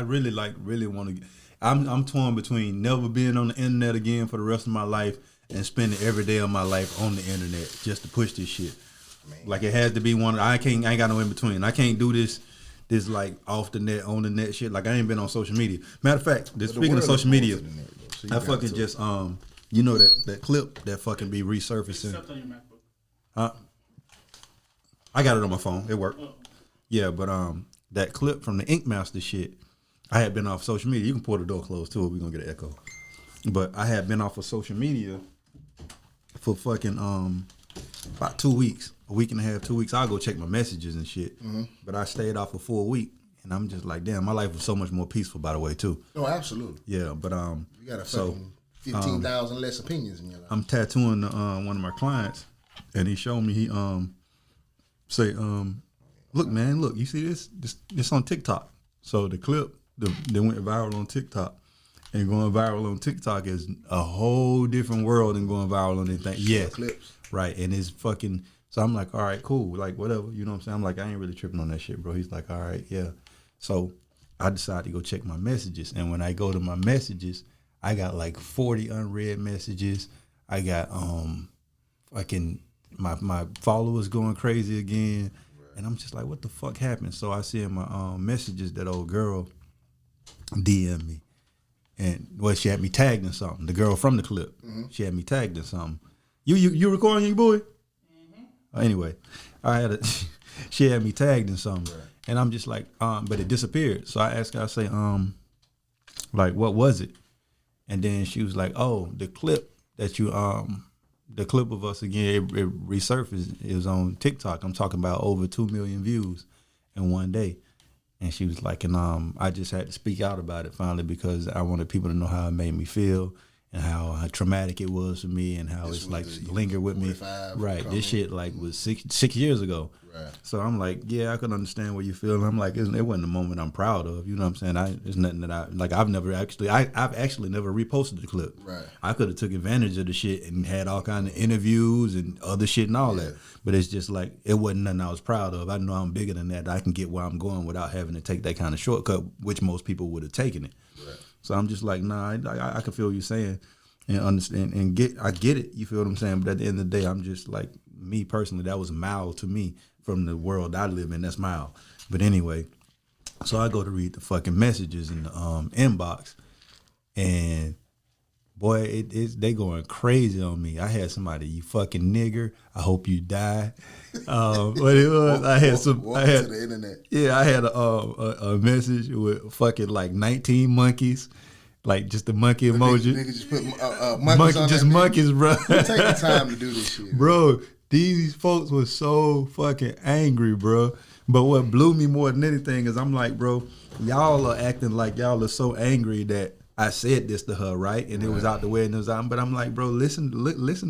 really want to. I'm torn between never being on the internet again for the rest of my life and spending every day of my life on the internet just to push this shit. Man. Like it has to be one. I ain't got no in between. I can't do this like off the net, on the net shit. Like I ain't been on social media. Matter of fact, speaking of social media, I fucking just you know that clip that fucking be resurfacing. Huh? I got it on my phone. It worked. Yeah, but that clip from the Ink Master shit, I had been off social media. You can pull the door closed too. We're gonna get an echo. But I had been off of social media for fucking about 2 weeks, a week and a half, 2 weeks. I'll go check my messages and shit. Mm-hmm. But I stayed off for 4 weeks, and I'm just like, damn, my life was so much more peaceful, by the way, too. Oh, absolutely. Yeah, but you got a fucking 15,000 less opinions in your life. I'm tattooing one of my clients, and he showed me say, look, man, look, you see this on TikTok. So the clip they went viral on TikTok. And going viral on TikTok is a whole different world than going viral on anything. Yes. Clips. Right. And it's fucking, so I'm like, all right, cool. Like, whatever. You know what I'm saying? I'm like, I ain't really tripping on that shit, bro. He's like, all right, yeah. So I decided to go check my messages. And when I go to my messages, I got like 40 unread messages. I got fucking my followers going crazy again. Right. And I'm just like, what the fuck happened? So I see in my messages that old girl DM me. And she had me tagged in something. The girl from the clip, she had me tagged in something. You recording, you boy? Mm-hmm. Anyway, she had me tagged in something, right. And I'm just like, but it disappeared. So I asked her, I say, like, what was it? And then she was like, oh, the clip that you, the clip of us again, it resurfaced. It was on TikTok. I'm talking about over 2 million views in one day. And she was like, and I just had to speak out about it finally because I wanted people to know how it made me feel and how traumatic it was for me and how it's like lingered with me. Right. This shit like was six years ago. Right. So I'm like, yeah, I can understand what you feel. And I'm like, it wasn't a moment I'm proud of. You know what I'm saying? It's nothing that I've actually never reposted the clip. Right. I could have took advantage of the shit and had all kind of interviews and other shit and all that. But it's just like, it wasn't nothing I was proud of. I know I'm bigger than that. I can get where I'm going without having to take that kind of shortcut, which most people would have taken it. Right. So I'm just like, nah, I can feel what you're saying and understand and I get it. You feel what I'm saying? But at the end of the day, I'm just like, me personally, that was mild to me from the world I live in. That's mild. But anyway, so I go to read the fucking messages in the inbox, and boy, they going crazy on me. I had somebody, you fucking nigger, I hope you die. What it was, I had to the internet. Yeah, I had a message with fucking like 19 monkeys. Like just the monkey emoji. Nigga just put monkeys on just that monkeys, bro. You take the time to do this shit. Bro, these folks were so fucking angry, bro. But what blew me more than anything is I'm like, bro, y'all are acting like y'all are so angry that I said this to her, right? And it was out the way and it was out. But I'm like, bro, listen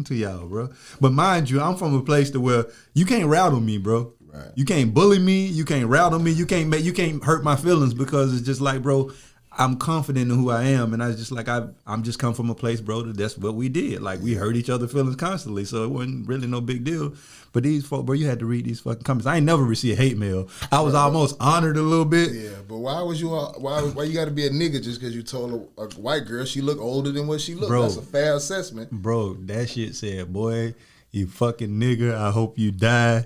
to y'all, bro. But mind you, I'm from a place to where you can't rattle me, bro. Right. You can't bully me. You can't rattle me. You can't hurt my feelings because it's just like, bro, I'm confident in who I am, and I was just like, I'm just come from a place, bro, that's what we did. Like, we hurt each other's feelings constantly, so it wasn't really no big deal. But these folks, bro, you had to read these fucking comments. I ain't never received hate mail. I was almost honored a little bit. Yeah, but why you got to be a nigga just because you told a white girl she looked older than what she looked? Bro, that's a fair assessment. Bro, that shit said, boy, you fucking nigga, I hope you die.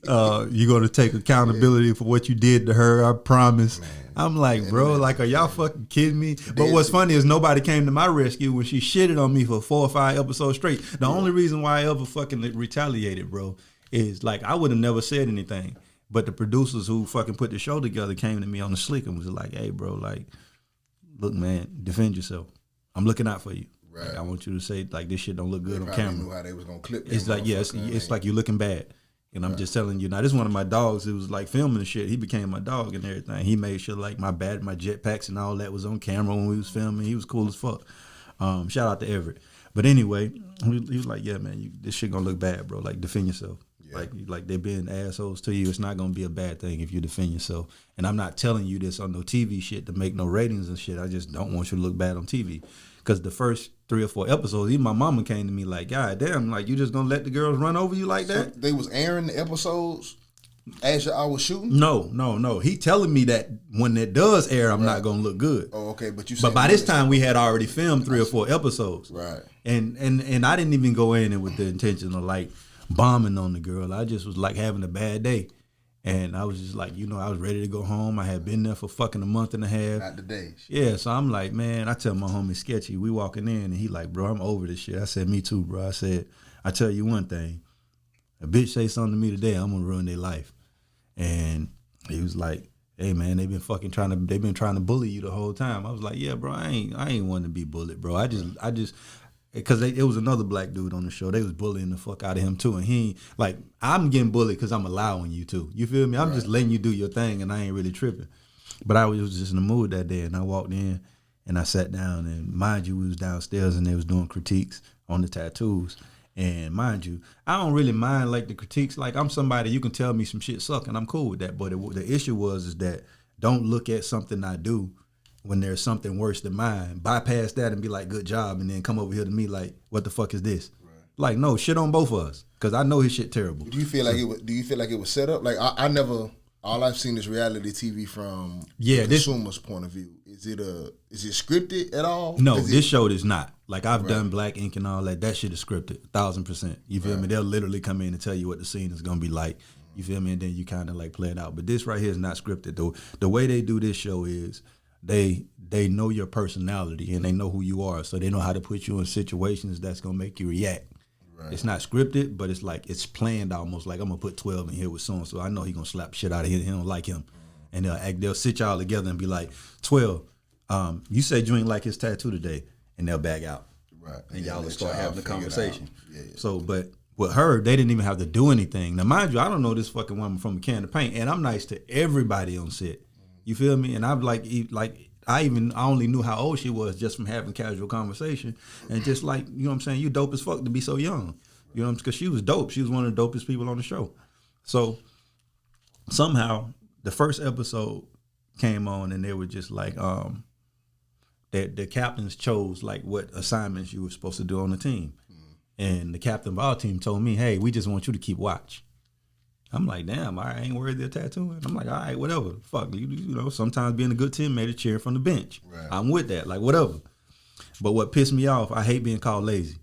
You're going to take accountability for what you did to her, I promise. Man. I'm like, bro, like, are y'all fucking kidding me? But what's funny is nobody came to my rescue when she shitted on me for 4 or 5 episodes straight. The only reason why I ever fucking retaliated, bro, is like, I would have never said anything. But the producers who fucking put the show together came to me on the slick and was like, hey, bro, like, look, man, defend yourself. I'm looking out for you. Right. Like, I want you to say, like, this shit don't look good on camera. Knew how they was gonna clip it's like, yeah, it's like you're looking bad. And I'm just telling you, now this is one of my dogs. It was like filming the shit. He became my dog and everything. He made sure like my jetpacks and all that was on camera when we was filming. He was cool as fuck. Shout out to Everett. But anyway, he was like, yeah, man, this shit gonna look bad, bro. Like, defend yourself. Yeah. Like they being assholes to you. It's not gonna be a bad thing if you defend yourself. And I'm not telling you this on no TV shit to make no ratings and shit. I just don't want you to look bad on TV. Because the first 3 or 4 episodes, even my mama came to me like, God damn, like, you just gonna let the girls run over you like that? So they was airing the episodes? As I was shooting? No. He telling me that when it does air, I'm not gonna look good. Oh, okay. But by this time, we had already filmed 3 or 4 episodes. Right. And I didn't even go in with the intention of like bombing on the girl. I just was like having a bad day. And I was just like, I was ready to go home. I had been there for fucking a month and a half. Not the days. Yeah, so I'm like, man, I tell my homie Sketchy, we walking in, and he like, bro, I'm over this shit. I said, me too, bro. I said, I tell you one thing. A bitch say something to me today, I'm gonna ruin their life. And he was like, hey man, they've been trying to bully you the whole time. I was like, yeah, bro, I ain't wanting to be bullied, bro. I just because it was another black dude on the show. They was bullying the fuck out of him too, and he like, I'm getting bullied because I'm allowing you to. You feel me? I'm just letting you do your thing, and I ain't really tripping. But I was just in the mood that day, and I walked in, and I sat down, and mind you, we was downstairs, and they was doing critiques on the tattoos. And mind you, I don't really mind like the critiques. Like I'm somebody, you can tell me some shit suck, and I'm cool with that. But the issue is that don't look at something I do when there's something worse than mine. Bypass that and be like, good job, and then come over here to me like, what the fuck is this? Right. Like, no, shit on both of us, because I know his shit terrible. Do you feel like it was set up? Like I never. All I've seen is reality TV from the consumer's point of view. Is it scripted at all? No, this show is not. Like I've done Black Ink and all that. That shit is scripted, 1,000%. You feel me? They'll literally come in and tell you what the scene is gonna be like. You feel me? And then you kind of like play it out. But this right here is not scripted. The way they do this show is they know your personality and they know who you are, so they know how to put you in situations that's gonna make you react. Right. It's not scripted, but it's like it's planned almost. Like I'm gonna put 12 in here with someone, so I know he gonna slap shit out of him. He don't like him, and they'll sit y'all together and be like, 12. You said you ain't like his tattoo today, and they'll back out. Right. And y'all will start having a conversation. Yeah. So, but with her, they didn't even have to do anything. Now, mind you, I don't know this fucking woman from a can of paint, and I'm nice to everybody on set. You feel me? And I'm like I only knew how old she was just from having casual conversation, and just like, you know what I'm saying, you dope as fuck to be so young. You know, because she was dope. She was one of the dopest people on the show. So somehow the first episode came on, and they were just like, the captains chose like what assignments you were supposed to do on the team. And the captain of our team told me, hey, we just want you to keep watch. I'm like, damn, I ain't worried they're tattooing. I'm like, all right, whatever. Fuck, you know, sometimes being a good teammate is cheering from the bench. Right. I'm with that, like, whatever. But what pissed me off, I hate being called lazy.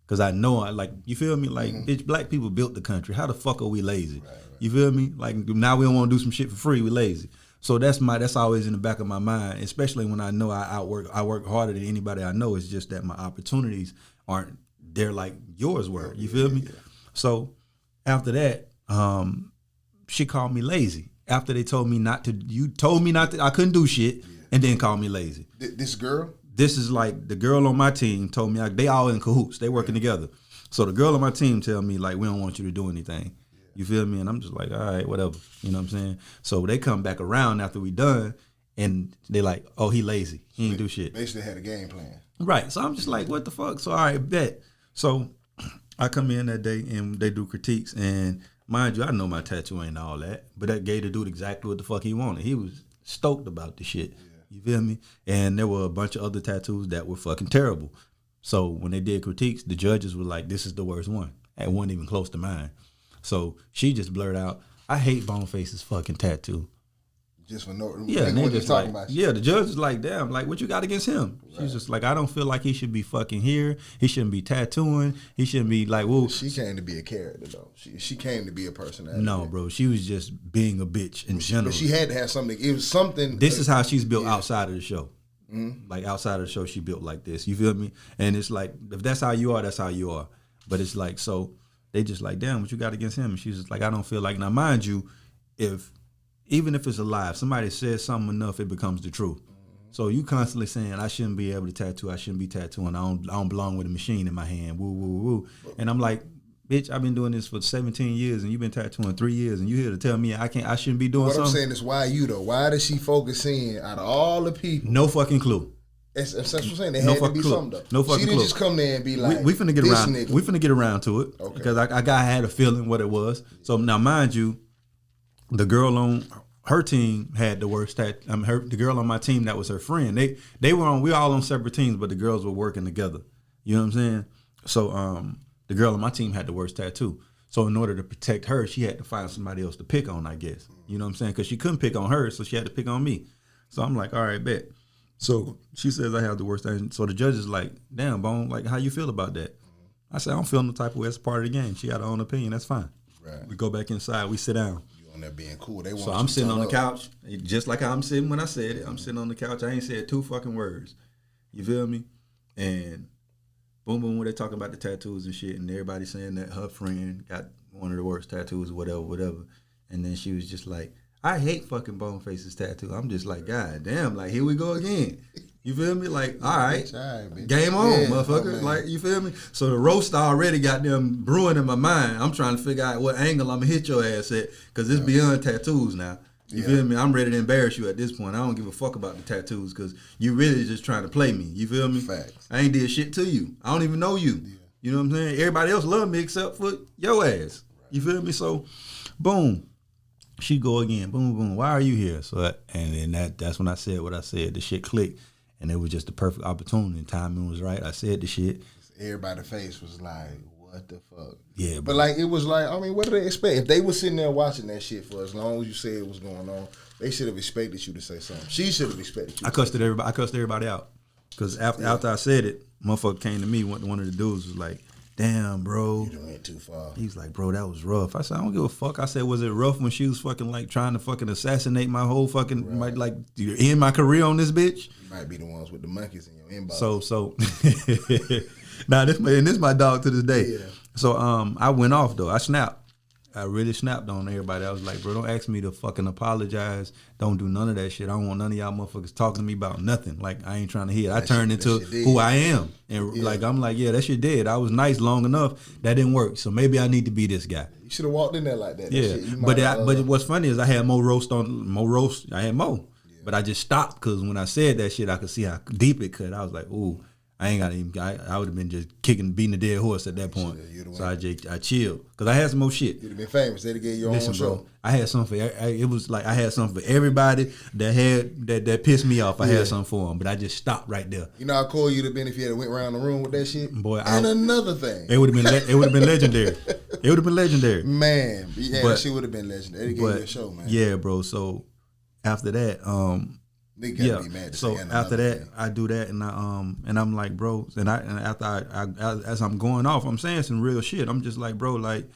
Because I know, you feel me? Like, bitch, black people built the country. How the fuck are we lazy? Right. You feel me? Like, now we don't want to do some shit for free, we lazy. So that's always in the back of my mind, especially when I know I work harder than anybody I know. It's just that my opportunities aren't there like yours were. You feel me? Yeah. So after that, she called me lazy. After they told me not to, I couldn't do shit, and then called me lazy. This girl? This is like the girl on my team told me, they all in cahoots. They working together. So the girl on my team tell me, like, we don't want you to do anything. You feel me? And I'm just like, all right, whatever. You know what I'm saying? So they come back around after we done, and they like, oh, he lazy. He ain't do shit. Basically had a game plan. Right. So I'm just like, what the fuck? So all right, bet. So I come in that day, and they do critiques, and mind you, I know my tattoo ain't all that, but that gay the dude exactly what the fuck he wanted. He was stoked about the shit. Yeah. You feel me? And there were a bunch of other tattoos that were fucking terrible. So when they did critiques, the judges were like, this is the worst one. It wasn't even close to mine. So she just blurted out, I hate Boneface's fucking tattoo. Just for no reason. Yeah, and they just like, yeah, the judge is like, damn, like, what you got against him? Right. She's just like, I don't feel like he should be fucking here. He shouldn't be tattooing. He shouldn't be like, whoa. She came to be a character, though. She came to be a personality. No, bro. She was just being a bitch in general. But she had to have something. It was something. This is how she's built outside of the show. Mm-hmm. Like, outside of the show, she built like this. You feel me? And it's like, if that's how you are, that's how you are. But it's like, so they just like, damn, what you got against him? And she's just like, I don't feel like, now mind you, even if it's a lie, if somebody says something enough, it becomes the truth. Mm-hmm. So you constantly saying, I shouldn't be able to tattoo, I shouldn't be tattooing, I don't belong with a machine in my hand, woo, woo, woo. And I'm like, bitch, I've been doing this for 17 years and you've been tattooing 3 years and you here to tell me I shouldn't be doing something? What I'm saying is, why you though? Why does she focus in out of all the people? No fucking clue. That's what I'm saying. There had to be something though. No fucking clue. She didn't just come there and be like, we finna get around. Nigga. We finna get around to it. Okay. Because I had a feeling what it was. So now mind you, the girl on her team had the worst the girl on my team that was her friend. We were all on separate teams, but the girls were working together. You know what I'm saying? So the girl on my team had the worst tattoo. So in order to protect her, she had to find somebody else to pick on, I guess. You know what I'm saying? Because she couldn't pick on her, so she had to pick on me. So I'm like, all right, bet. So she says I have the worst thing. So the judge is like, damn, Bone, like, how you feel about that? I said, I don't feel no type of way. That's part of the game. She got her own opinion. That's fine. Right. We go back inside. We sit down. You on there being cool. They want so I'm sitting on the couch, just like I'm sitting when I said it. I'm sitting on the couch. I ain't said 2 fucking words. You feel me? And boom, boom, when they talking about the tattoos and shit, and everybody saying that her friend got one of the worst tattoos, whatever. And then she was just like, I hate fucking Boneface's tattoo. I'm just like, God damn, like, here we go again. You feel me? Like, all right, game on, motherfucker. Like, you feel me? So the roast already got them brewing in my mind. I'm trying to figure out what angle I'm going to hit your ass at, because it's beyond tattoos now. You feel me? I'm ready to embarrass you at this point. I don't give a fuck about the tattoos, because you really just trying to play me. You feel me? Facts. I ain't did shit to you. I don't even know you. Yeah. You know what I'm saying? Everybody else love me except for your ass. You feel me? So, boom. She go again. Boom, boom. Why are you here? So, and then that's when I said what I said. The shit clicked. And it was just the perfect opportunity. Timing was right. I said the shit. Everybody's face was like, what the fuck? Yeah. But like, it was like, I mean, what do they expect? If they were sitting there watching that shit for as long as you said it was going on, they should have expected you to say something. She should have expected you. I cussed everybody out. Because after I said it, motherfucker came to me. One of the dudes was like, damn, bro. You done went too far. He was like, bro, that was rough. I said, I don't give a fuck. I said, was it rough when she was fucking like trying to fucking assassinate my whole fucking, like, end my career on this bitch? You might be the ones with the monkeys in your inbox. So, now this my dog to this day. Yeah. So, I went off though. I snapped. I really snapped on everybody. I was like, bro, don't ask me to fucking apologize. Don't do none of that shit. I don't want none of y'all motherfuckers talking to me about nothing. Like, I ain't trying to hear it. I turned into who I am. And like, I'm like, yeah, that shit dead. I was nice long enough. That didn't work. So maybe I need to be this guy. You should have walked in there like that. Yeah. But what's funny is I had more roast. I had more. Yeah. But I just stopped because when I said that shit, I could see how deep it cut. I was like, ooh. I ain't got even. I would have been just beating the dead horse at that point. So I chilled because I had some more shit. You'd have been famous. They'd have gave you your own show. Bro, I had something for. It was like I had something for everybody that pissed me off. I had something for them, but I just stopped right there. You know how cool you'd have been if you had went around the room with that shit. Boy, another thing, it would have been. It would have been legendary. It would have been legendary. Man, yeah, that shit would have been legendary. They gave you a show, man. Yeah, bro. So after that, They gotta be mad to so after that, thing. I do that, and I'm like, bro, and after I as I'm going off, I'm saying some real shit. I'm just like, bro, like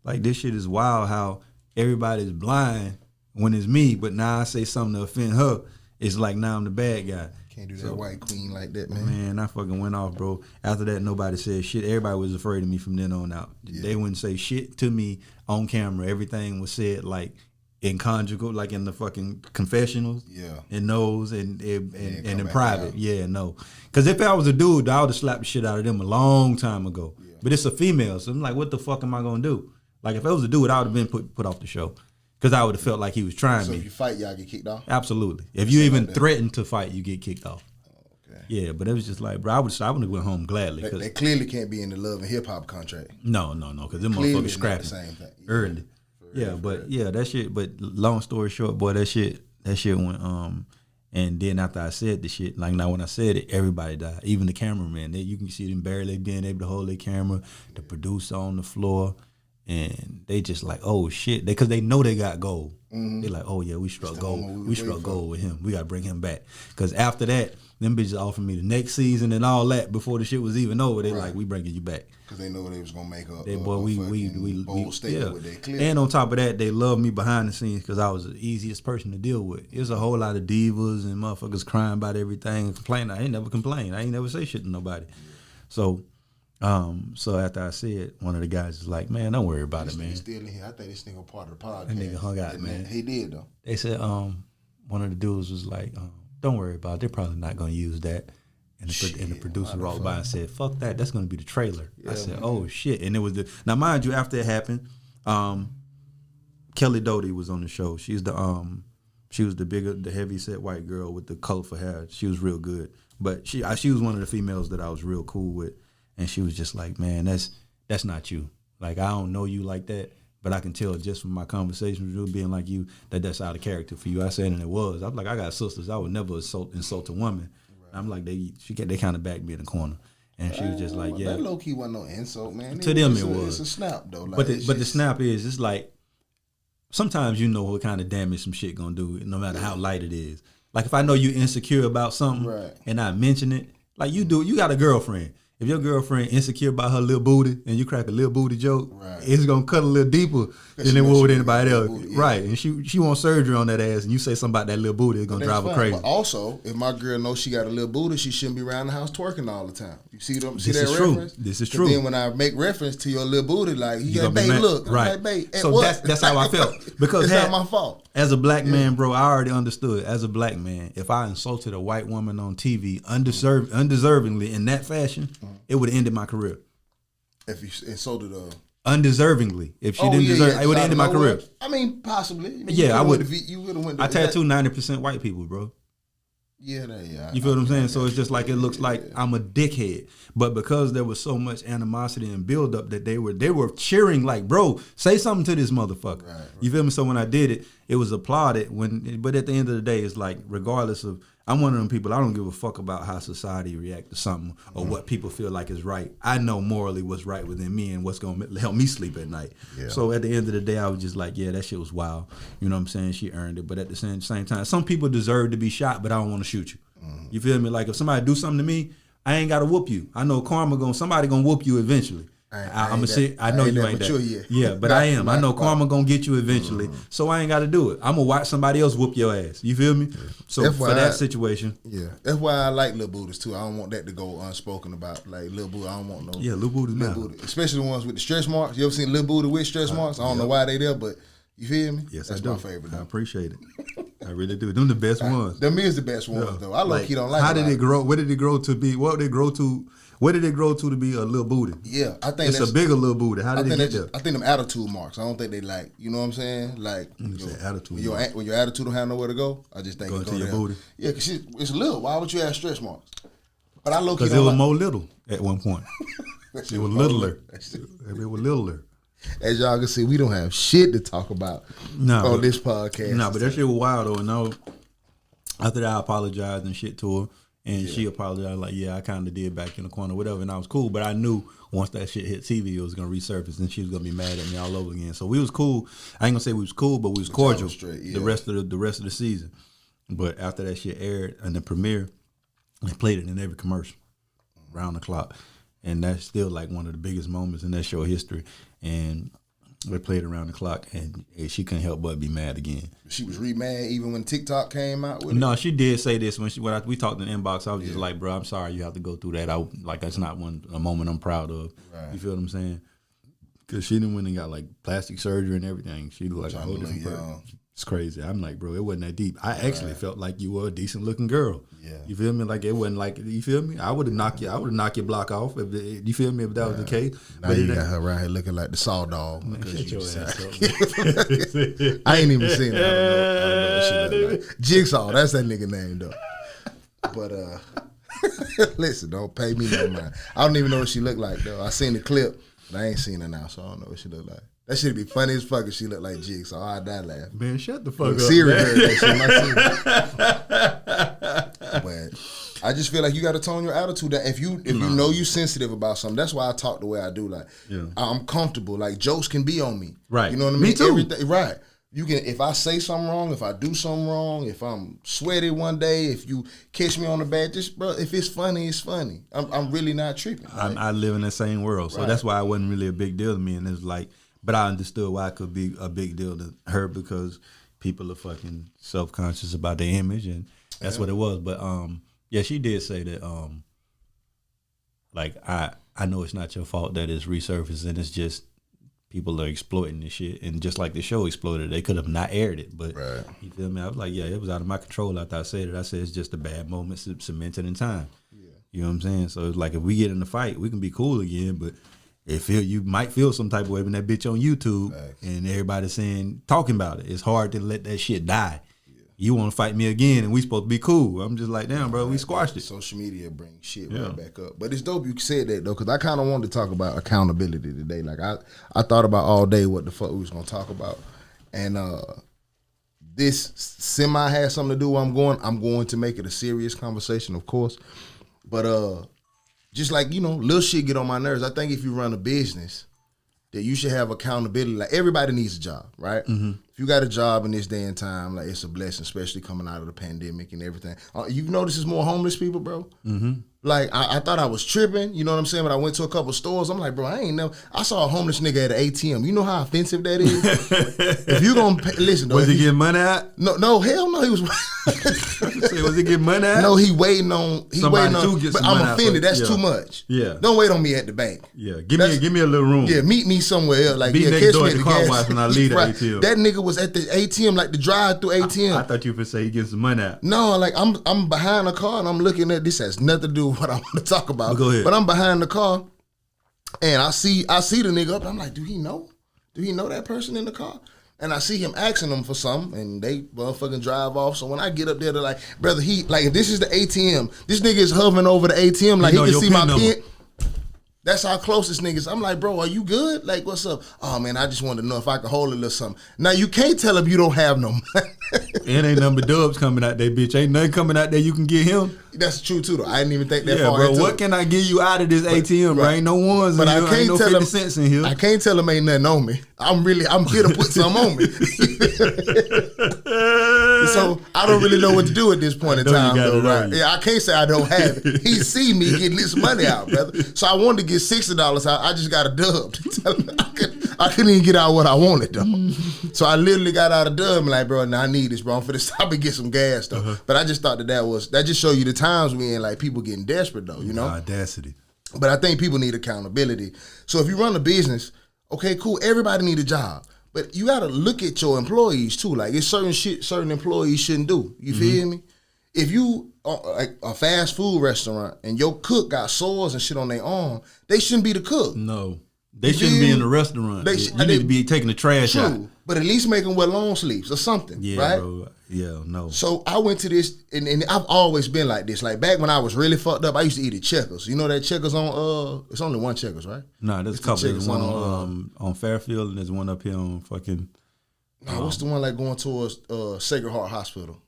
this shit is wild. How everybody's blind when it's me, but now I say something to offend her. It's like now I'm the bad guy. Can't do that white queen like that, man. Man, I fucking went off, bro. After that, nobody said shit. Everybody was afraid of me from then on out. Yeah. They wouldn't say shit to me on camera. Everything was said like in conjugal, like in the fucking confessionals, in those, and in private, no. Because if I was a dude, I would have slapped the shit out of them a long time ago. Yeah. But it's a female, so I'm like, what the fuck am I gonna do? Like if it was a dude, I would have been put off the show, because I would have felt like he was trying me. So if you fight, y'all get kicked off. Absolutely. If you even threaten to fight, you get kicked off. Oh, okay. Yeah, but it was just like, bro, I would have went home gladly. They clearly can't be in the love and hip hop contract. No, because them motherfuckers scrapping the same thing. Early. Yeah, but that shit. But long story short, boy, that shit went. And then after I said the shit, like now when I said it, everybody died. Even the cameraman. You can see them barely being able to hold their camera. The producer on the floor, and they just like, oh shit, because they know they got gold. Mm-hmm. They like, oh yeah, we struck gold. We struck gold with him. We got to bring him back. Because after that, them bitches offered me the next season and all that before the shit was even over. They like, we bringing you back. Because they know they was gonna make a bold statement with their clip. And on top of that, they love me behind the scenes because I was the easiest person to deal with. It was a whole lot of divas and motherfuckers crying about everything and complaining. I ain't never complained. I ain't never say shit to nobody. So after I said, one of the guys is like, man, don't worry about it, man. Still in here. I think this nigga part of the podcast. That nigga hung out, man. He did though. They said, one of the dudes was like, don't worry about it. They're probably not gonna use that. And the producer walked by and said, fuck that, that's going to be the trailer. Yeah, I said, oh, shit. And it was now, mind you, after it happened, Kelly Doty was on the show. She was the heavy set white girl with the colorful hair. She was real good. But she was one of the females that I was real cool with. And she was just like, man, that's not you. Like, I don't know you like that, but I can tell just from my conversations with you being like you that's out of character for you. I said, and it was. I'm like, I got sisters. I would never insult a woman. I'm like, they kind of backed me in the corner. And she was just like, yeah. That low key wasn't no insult, man. To them it was. It's a snap though. Like, but the snap is, it's like, sometimes you know what kind of damage some shit gonna do, no matter how light it is. Like if I know you insecure about something, right, and I mention it, like you got a girlfriend. If your girlfriend insecure about her little booty and you crack a little booty joke, right, it's gonna cut a little deeper than it would with anybody else. Booty, yeah. Right. And she wants surgery on that ass, and you say something about that little booty, it's gonna drive her crazy. But also, if my girl knows she got a little booty, she shouldn't be around the house twerking all the time. You see them? See that reference? This is true. Then when I make reference to your little booty, like you got, babe, look, right? Like, babe, so that's how I felt, because it's not my fault. As a black man, bro, I already understood. As a black man, if I insulted a white woman on TV undeservingly in that fashion, it would have ended my career. If you insulted her undeservingly, if she didn't deserve, it would have ended my career. I mean, possibly. I would. You would have went. I tattoo 90% white people, bro. Yeah. You feel what I'm saying? So it's just like, it looks like I'm a dickhead, but because there was so much animosity and build up that they were cheering like, bro, say something to this motherfucker. Right. You feel me? So when I did it, it was applauded. But at the end of the day, it's like, regardless of, I'm one of them people, I don't give a fuck about how society react to something or what people feel like is right. I know morally what's right within me and what's going to help me sleep at night. Yeah. So at the end of the day, I was just like, yeah, that shit was wild. You know what I'm saying? She earned it. But at the same time, some people deserve to be shot, but I don't want to shoot you. You feel me? Like if somebody do something to me, I ain't got to whoop you. I know somebody going to whoop you eventually. I know you ain't that. Yet. Yeah, but I am. I know karma gonna get you eventually, so I ain't got to do it. I'm gonna watch somebody else whoop your ass. You feel me? Yeah. So for that situation, yeah, that's why I like little booties too. I don't want that to go unspoken about. Like little booty, I don't want no. Yeah, little booty, especially the ones with the stretch marks. You ever seen little booty with stretch marks? I don't know why they there, but you feel me? Yes, that's my favorite. Though. I appreciate it. I really do. Them the best ones. Them is the best ones though. I low key don't like. How did it grow? Where did it grow to be? What did it grow to? Where did it grow to be a little booty? Yeah, I think it's a bigger little booty. How did it get there? I think them attitude marks. I don't think they like. You know what I'm saying? Like attitude. When your attitude don't have nowhere to go, I just think go to your booty. Yeah, because it's little. Why would you have stretch marks? But I low key because it was more little at one point. It was littler. It was littler. As y'all can see, we don't have shit to talk about on this podcast. No, but that shit was wild though. And no, after that, I apologized and shit to her. And she apologized, like, yeah, I kind of did back in the corner, whatever, and I was cool. But I knew once that shit hit TV, it was going to resurface, and she was going to be mad at me all over again. So we was cool. I ain't going to say we was cool, but we was cordial the rest of the season. But after that shit aired in the premiere, they played it in every commercial, round the clock. And that's still like one of the biggest moments in that show history. And they played around the clock, and she couldn't help but be mad again. She was mad even when TikTok came out with it? No, she did say this when we talked in the inbox. I was just like, bro, I'm sorry you have to go through that. That's not a moment I'm proud of. Right. You feel what I'm saying? Because she done went and got like plastic surgery and everything. She looked like a whole different person. It's crazy. I'm like, bro, it wasn't that deep. I actually felt like you were a decent looking girl. Yeah. You feel me? Like it wasn't like, you feel me? I would have knocked your block off. You feel me? If that was the case. Now but you got her around here looking like the Saw Dog. Shut your ass up. I ain't even seen it. I don't know what she look like. Jigsaw, that's that nigga name though. But listen, don't pay me no mind. I don't even know what she looked like though. I seen the clip, but I ain't seen her now, so I don't know what she look like. That shit'd be funny as fuck if she looked like Jigsaw. I'd die laughing. Man, shut the fuck up. Siri heard that shit. But I just feel like you got to tone your attitude down. If you know you sensitive about something, that's why I talk the way I do. Like I'm comfortable. Like jokes can be on me. Right. You know what I mean? Me too. Everything, right. You can, if I say something wrong, if I do something wrong, if I'm sweaty one day, if you catch me on the bad, just bro, if it's funny, it's funny. I'm really not tripping. Right? I live in the same world, so that's why it wasn't really a big deal to me. And it's like. But I understood why it could be a big deal to her because people are fucking self-conscious about their image, and that's what it was. But she did say that like I know it's not your fault that it's resurfaced, and it's just people are exploiting this shit. And just like the show exploded, they could have not aired it. But you feel me? I was like, yeah, it was out of my control after I said it. I said it's just a bad moment cemented in time. Yeah. You know what I'm saying? So it's like if we get in a fight, we can be cool again, but you might feel some type of way when that bitch on YouTube and everybody's talking about it. It's hard to let that shit die. Yeah. You want to fight me again and we supposed to be cool. I'm just like, damn, bro, we squashed it. Social media brings shit right back up. But it's dope you said that though, because I kind of wanted to talk about accountability today. Like I thought about all day what the fuck we was gonna talk about, and this semi has something to do where I'm going to make it a serious conversation, of course, but just like, you know, little shit get on my nerves. I think if you run a business, that you should have accountability. Like, everybody needs a job, right? Mm-hmm. If you got a job in this day and time, like, it's a blessing, especially coming out of the pandemic and everything. You notice there's more homeless people, bro? Mm-hmm. Like, I thought I was tripping, you know what I'm saying? But I went to a couple stores. I'm like, bro, I saw a homeless nigga at an ATM. You know how offensive that is? If you gonna pay, listen, though. Was he getting money out? No, hell no. He was. Was he getting money out? No, he waiting on. But I'm offended. That's too much. Yeah. Don't wait on me at the bank. Yeah. Give me a little room. Yeah, meet me somewhere else. Like, be next catch door me at at the the car gas. wash when I leave the ATM. That nigga was at the ATM, like the drive-through ATM. I thought you would say he getting some money out. No, like I'm behind the car and I'm looking at this. Has nothing to do with what I want to talk about. Go ahead. But I'm behind the car and I see the nigga up. I'm like, do he know? Do he know that person in the car? And I see him asking them for something, and they motherfucking drive off. So when I get up there, they're like, brother, if this is the ATM, this nigga is hovering over the ATM like he can see my pin. That's how close this nigga is. I'm like, bro, are you good? Like, what's up? Oh, man, I just wanted to know if I could hold a little something. Now, you can't tell him you don't have no money. It ain't nothing but dubs coming out there, bitch. Ain't nothing coming out there you can get him. That's true, too, though. I didn't even think that far bro, into what can I give you out of this ATM, bro? Ain't no ones in here. Ain't no 50 cents in here. I can't tell him ain't nothing on me. I'm here to put some on me. So I don't really know what to do at this point in time, though, right? Yeah, I can't say I don't have it. He see me getting this money out, brother. So I wanted to get $60 out. I just got a dub. I couldn't even get out what I wanted, though. So I literally got out of dub and like, bro, now I need this, bro. I'm finna stop and get some gas, though. Uh-huh. But I just thought that just show you the times we in, like, people getting desperate, though, you know? Audacity. But I think people need accountability. So if you run a business, okay, cool, everybody need a job. But you gotta look at your employees too. Like, it's certain shit certain employees shouldn't do. You feel me? If you like a fast food restaurant and your cook got sores and shit on their arm, they shouldn't be the cook. No. They shouldn't be in the restaurant. You need to be taking the trash out. But at least make them wear long sleeves or something, right? Bro. Yeah, no. So I went to this, and I've always been like this. Like, back when I was really fucked up, I used to eat at Checkers. You know that Checkers on, it's only one Checkers, right? No, there's a couple. There's one on Fairfield, and there's one up here on fucking... No, what's the one like going towards Sacred Heart Hospital?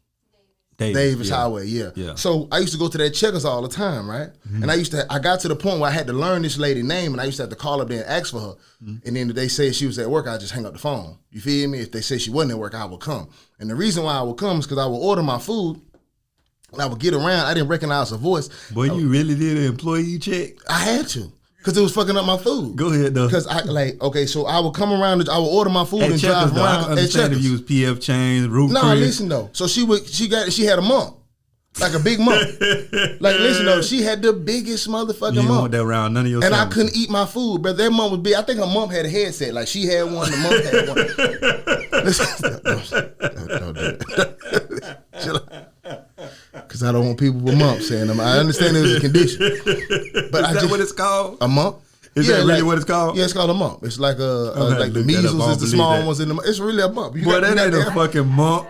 Davis Highway, yeah. So I used to go to that Checkers all the time, right? Mm-hmm. And I got to the point where I had to learn this lady's name, and I used to have to call up there and ask for her. Mm-hmm. And then if they said she was at work, I'd just hang up the phone. You feel me? If they said she wasn't at work, I would come. And the reason why I would come is because I would order my food, and I would get around. I didn't recognize her voice. Boy, you really did an employee check? I had to. Because it was fucking up my food. Go ahead, though. Because so I would come around, I would order my food and drive around. I understand if you was PF Chains, Root No, listen though. So she had a mump. Like a big mump. Like, listen though, she had the biggest motherfucking mump. You want that around none of your And I couldn't eat my food, but that mump was big. I think her mump had a headset. Like, she had one, the mump had one. Chill out. Because I don't want people with mumps saying them. I understand it was a condition. But is that what it's called? A mump? Is that really what it's called? Yeah, it's called a mump. It's like like the measles is the small ones in the. It's really a mump. Boy, that ain't a fucking mump.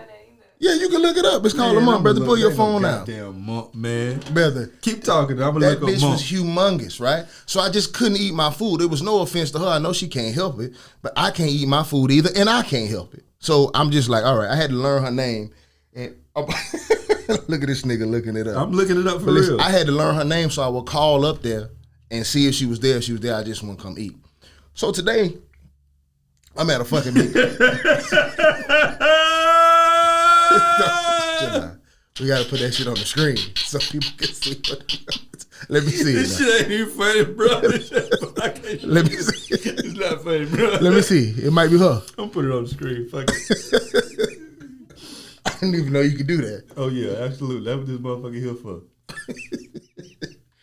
Yeah, you can look it up. It's called a mump, brother. Pull your phone out. Damn mump, man. Brother. Keep talking. I'm gonna look up mump. That bitch was humongous, right? So I just couldn't eat my food. It was no offense to her. I know she can't help it, but I can't eat my food either, and I can't help it. So I'm just like, all right, I had to learn her name. And look at this nigga looking it up. I'm looking it up for real. I had to learn her name, so I would call up there and see if she was there. If she was there, I just want to come eat. So today, I'm at a fucking meeting. We gotta put that shit on the screen so people can see. Let me see. This shit ain't even funny, bro. Let me see. It's not funny, bro. Let me see. It might be her. I'm putting it on the screen. Fuck it. I didn't even know you could do that. Oh yeah, absolutely. That's what this motherfucker here for.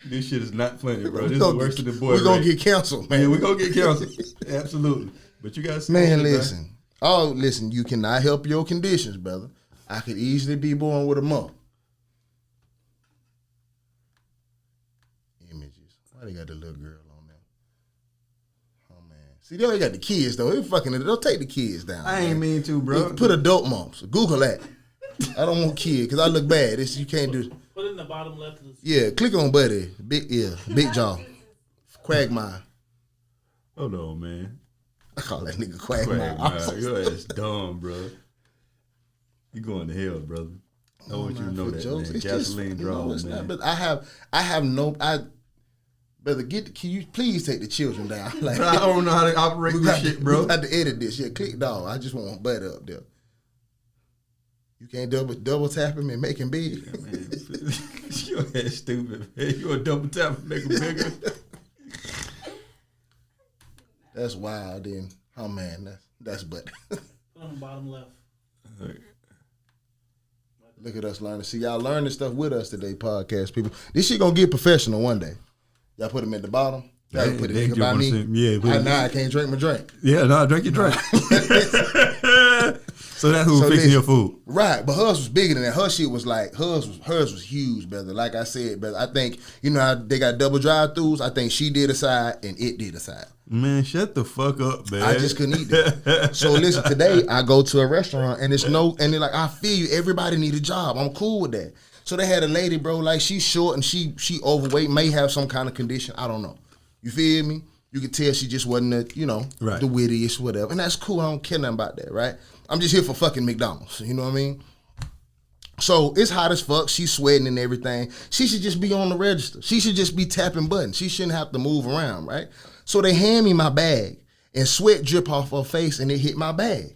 This shit is not funny, bro. This is worse than the boy. We're gonna get canceled, man. Yeah, we're gonna get canceled. Absolutely. But you guys, man, listen. Oh, listen. You cannot help your conditions, brother. I could easily be born with a mump. Images. Why they got the little girl on there? Oh man. See, they only got the kids though. They'll take the kids down. I ain't mean to, bro. Put adult mumps. Google that. I don't want kids because I look bad. You can't do. Put it in the bottom left of the screen. Yeah, click on Buddy. Big jaw. Quagmire. Hold on, man. I call that nigga Quagmire. Your ass dumb, bro. You going to hell, brother. I want you to know that, jokes. Man. Gasoline draws, man. But I have Brother, can you please take the children down? Like, I don't know how to operate this shit, bro. We got to edit this. Yeah, click dog. I just want butter up there. You can't double tap him and make him big. Yeah, man. Your head stupid, man. You a double tap and make him bigger. That's wild, then. Oh man, that's butt. On the bottom left. Right. Look at us learning. See, y'all learning stuff with us today, podcast people. This shit gonna get professional one day. Y'all put them at the bottom. Y'all put it by me. I can't drink my drink. Yeah, no, drink your drink. So that's who fixing your food. Right, but hers was bigger than that. Her shit was like, hers was huge, brother. Like I said, brother, I think, you know how they got double drive-thrus? I think she did a side and it did a side. Man, shut the fuck up, man. I just couldn't eat that. So listen, today I go to a restaurant and they're like, I feel you, everybody need a job. I'm cool with that. So they had a lady, bro, like she's short and she overweight, may have some kind of condition. I don't know. You feel me? You could tell she just wasn't the wittiest, whatever. And that's cool. I don't care nothing about that, right? I'm just here for fucking McDonald's. You know what I mean? So it's hot as fuck. She's sweating and everything. She should just be on the register. She should just be tapping buttons. She shouldn't have to move around, right? So they hand me my bag and sweat drip off her face and it hit my bag.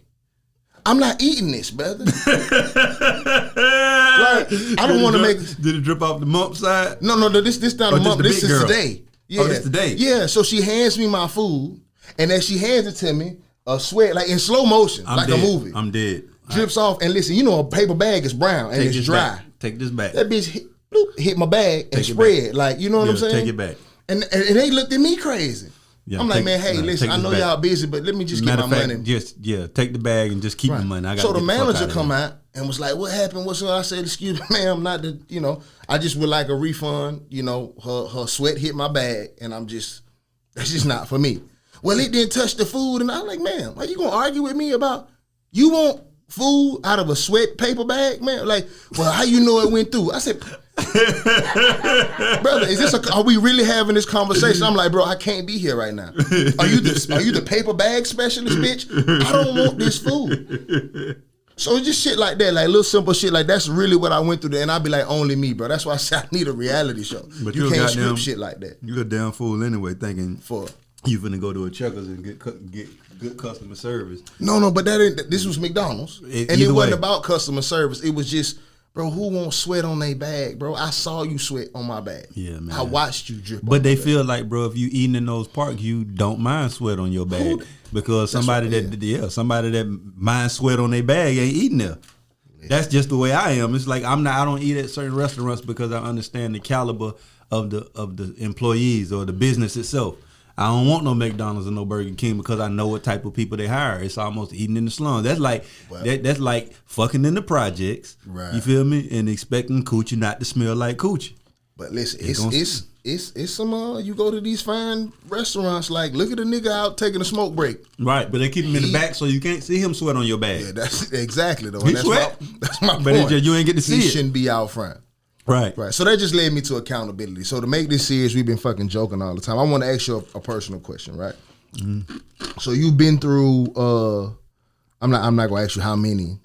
I'm not eating this, brother. Like, I don't want to make. Did it drip off the Mumps side? No. This not a Mump. This is today. Yeah. Oh, this today. Yeah. So she hands me my food, and as she hands it to me, a sweat like in slow motion, I'm like dead. a movie. I'm dead. Drips off, and listen, a paper bag is brown and it's dry. Back. Take this back. That bitch hit my bag and spread. Like, you know what I'm saying? Take it back. And they looked at me crazy. Yeah, I'm like, man, hey, listen, I know y'all busy, but let me just get my money. Take the bag and just keep the money. So the manager come out and was like, what happened? What's up? I said, excuse me, ma'am, not the, I just would like a refund. Her sweat hit my bag and that's just not for me. Well, it didn't touch the food. And I'm like, ma'am, are you going to argue with me about, you want food out of a sweat paper bag, man? Like, well, how you know it went through? I said, brother, are we really having this conversation? I'm like, bro, I can't be here right now. Are you the paper bag specialist, bitch? I don't want this food. So it's just shit like that, like little simple shit like that's really what I went through there. And I'd be like, only me, bro. That's why I said I need a reality show. But you can't script shit like that. You a damn fool anyway, thinking you finna go to a Checkers and get good customer service. No, but this was McDonald's. It wasn't about customer service. It was just, bro, who wants sweat on their bag, bro? I saw you sweat on my bag. Yeah, man. I watched you drip. But they feel like, bro, if you eating in those parks, you don't mind sweat on your bag. Because somebody that mind sweat on their bag ain't eating there. That's just the way I am. It's like I don't eat at certain restaurants because I understand the caliber of the employees or the business itself. I don't want no McDonald's or no Burger King because I know what type of people they hire. It's almost eating in the slums. That's like that's like fucking in the projects. Right. You feel me? And expecting coochie not to smell like coochie. But listen, it's some you go to these fine restaurants, like look at a nigga out taking a smoke break. Right, but they keep him in the back so you can't see him sweat on your bag. Yeah, that's exactly though. He sweat. That's my point. But you ain't get to see it. He shouldn't be out front. Right. So that just led me to accountability. So to make this serious, we've been fucking joking all the time. I want to ask you a personal question, right? Mm-hmm. So you've been through. I'm not gonna ask you how many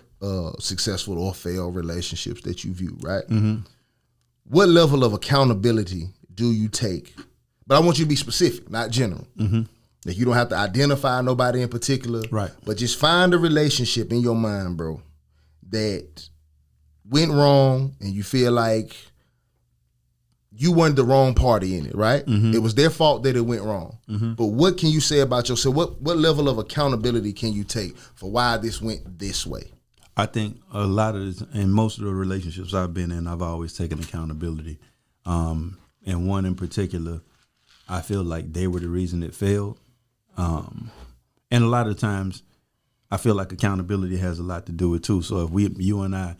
successful or failed relationships that you view, right? Mm-hmm. What level of accountability do you take? But I want you to be specific, not general. Mm-hmm. Like you don't have to identify nobody in particular, right? But just find a relationship in your mind, bro, that went wrong and you feel like you weren't the wrong party in it, right? Mm-hmm. It was their fault that it went wrong. Mm-hmm. But what can you say about yourself? What level of accountability can you take for why this went this way? I think a lot of this, in most of the relationships I've been in, I've always taken accountability. And one in particular, I feel like they were the reason it failed. And a lot of times, I feel like accountability has a lot to do with it too. So if you and I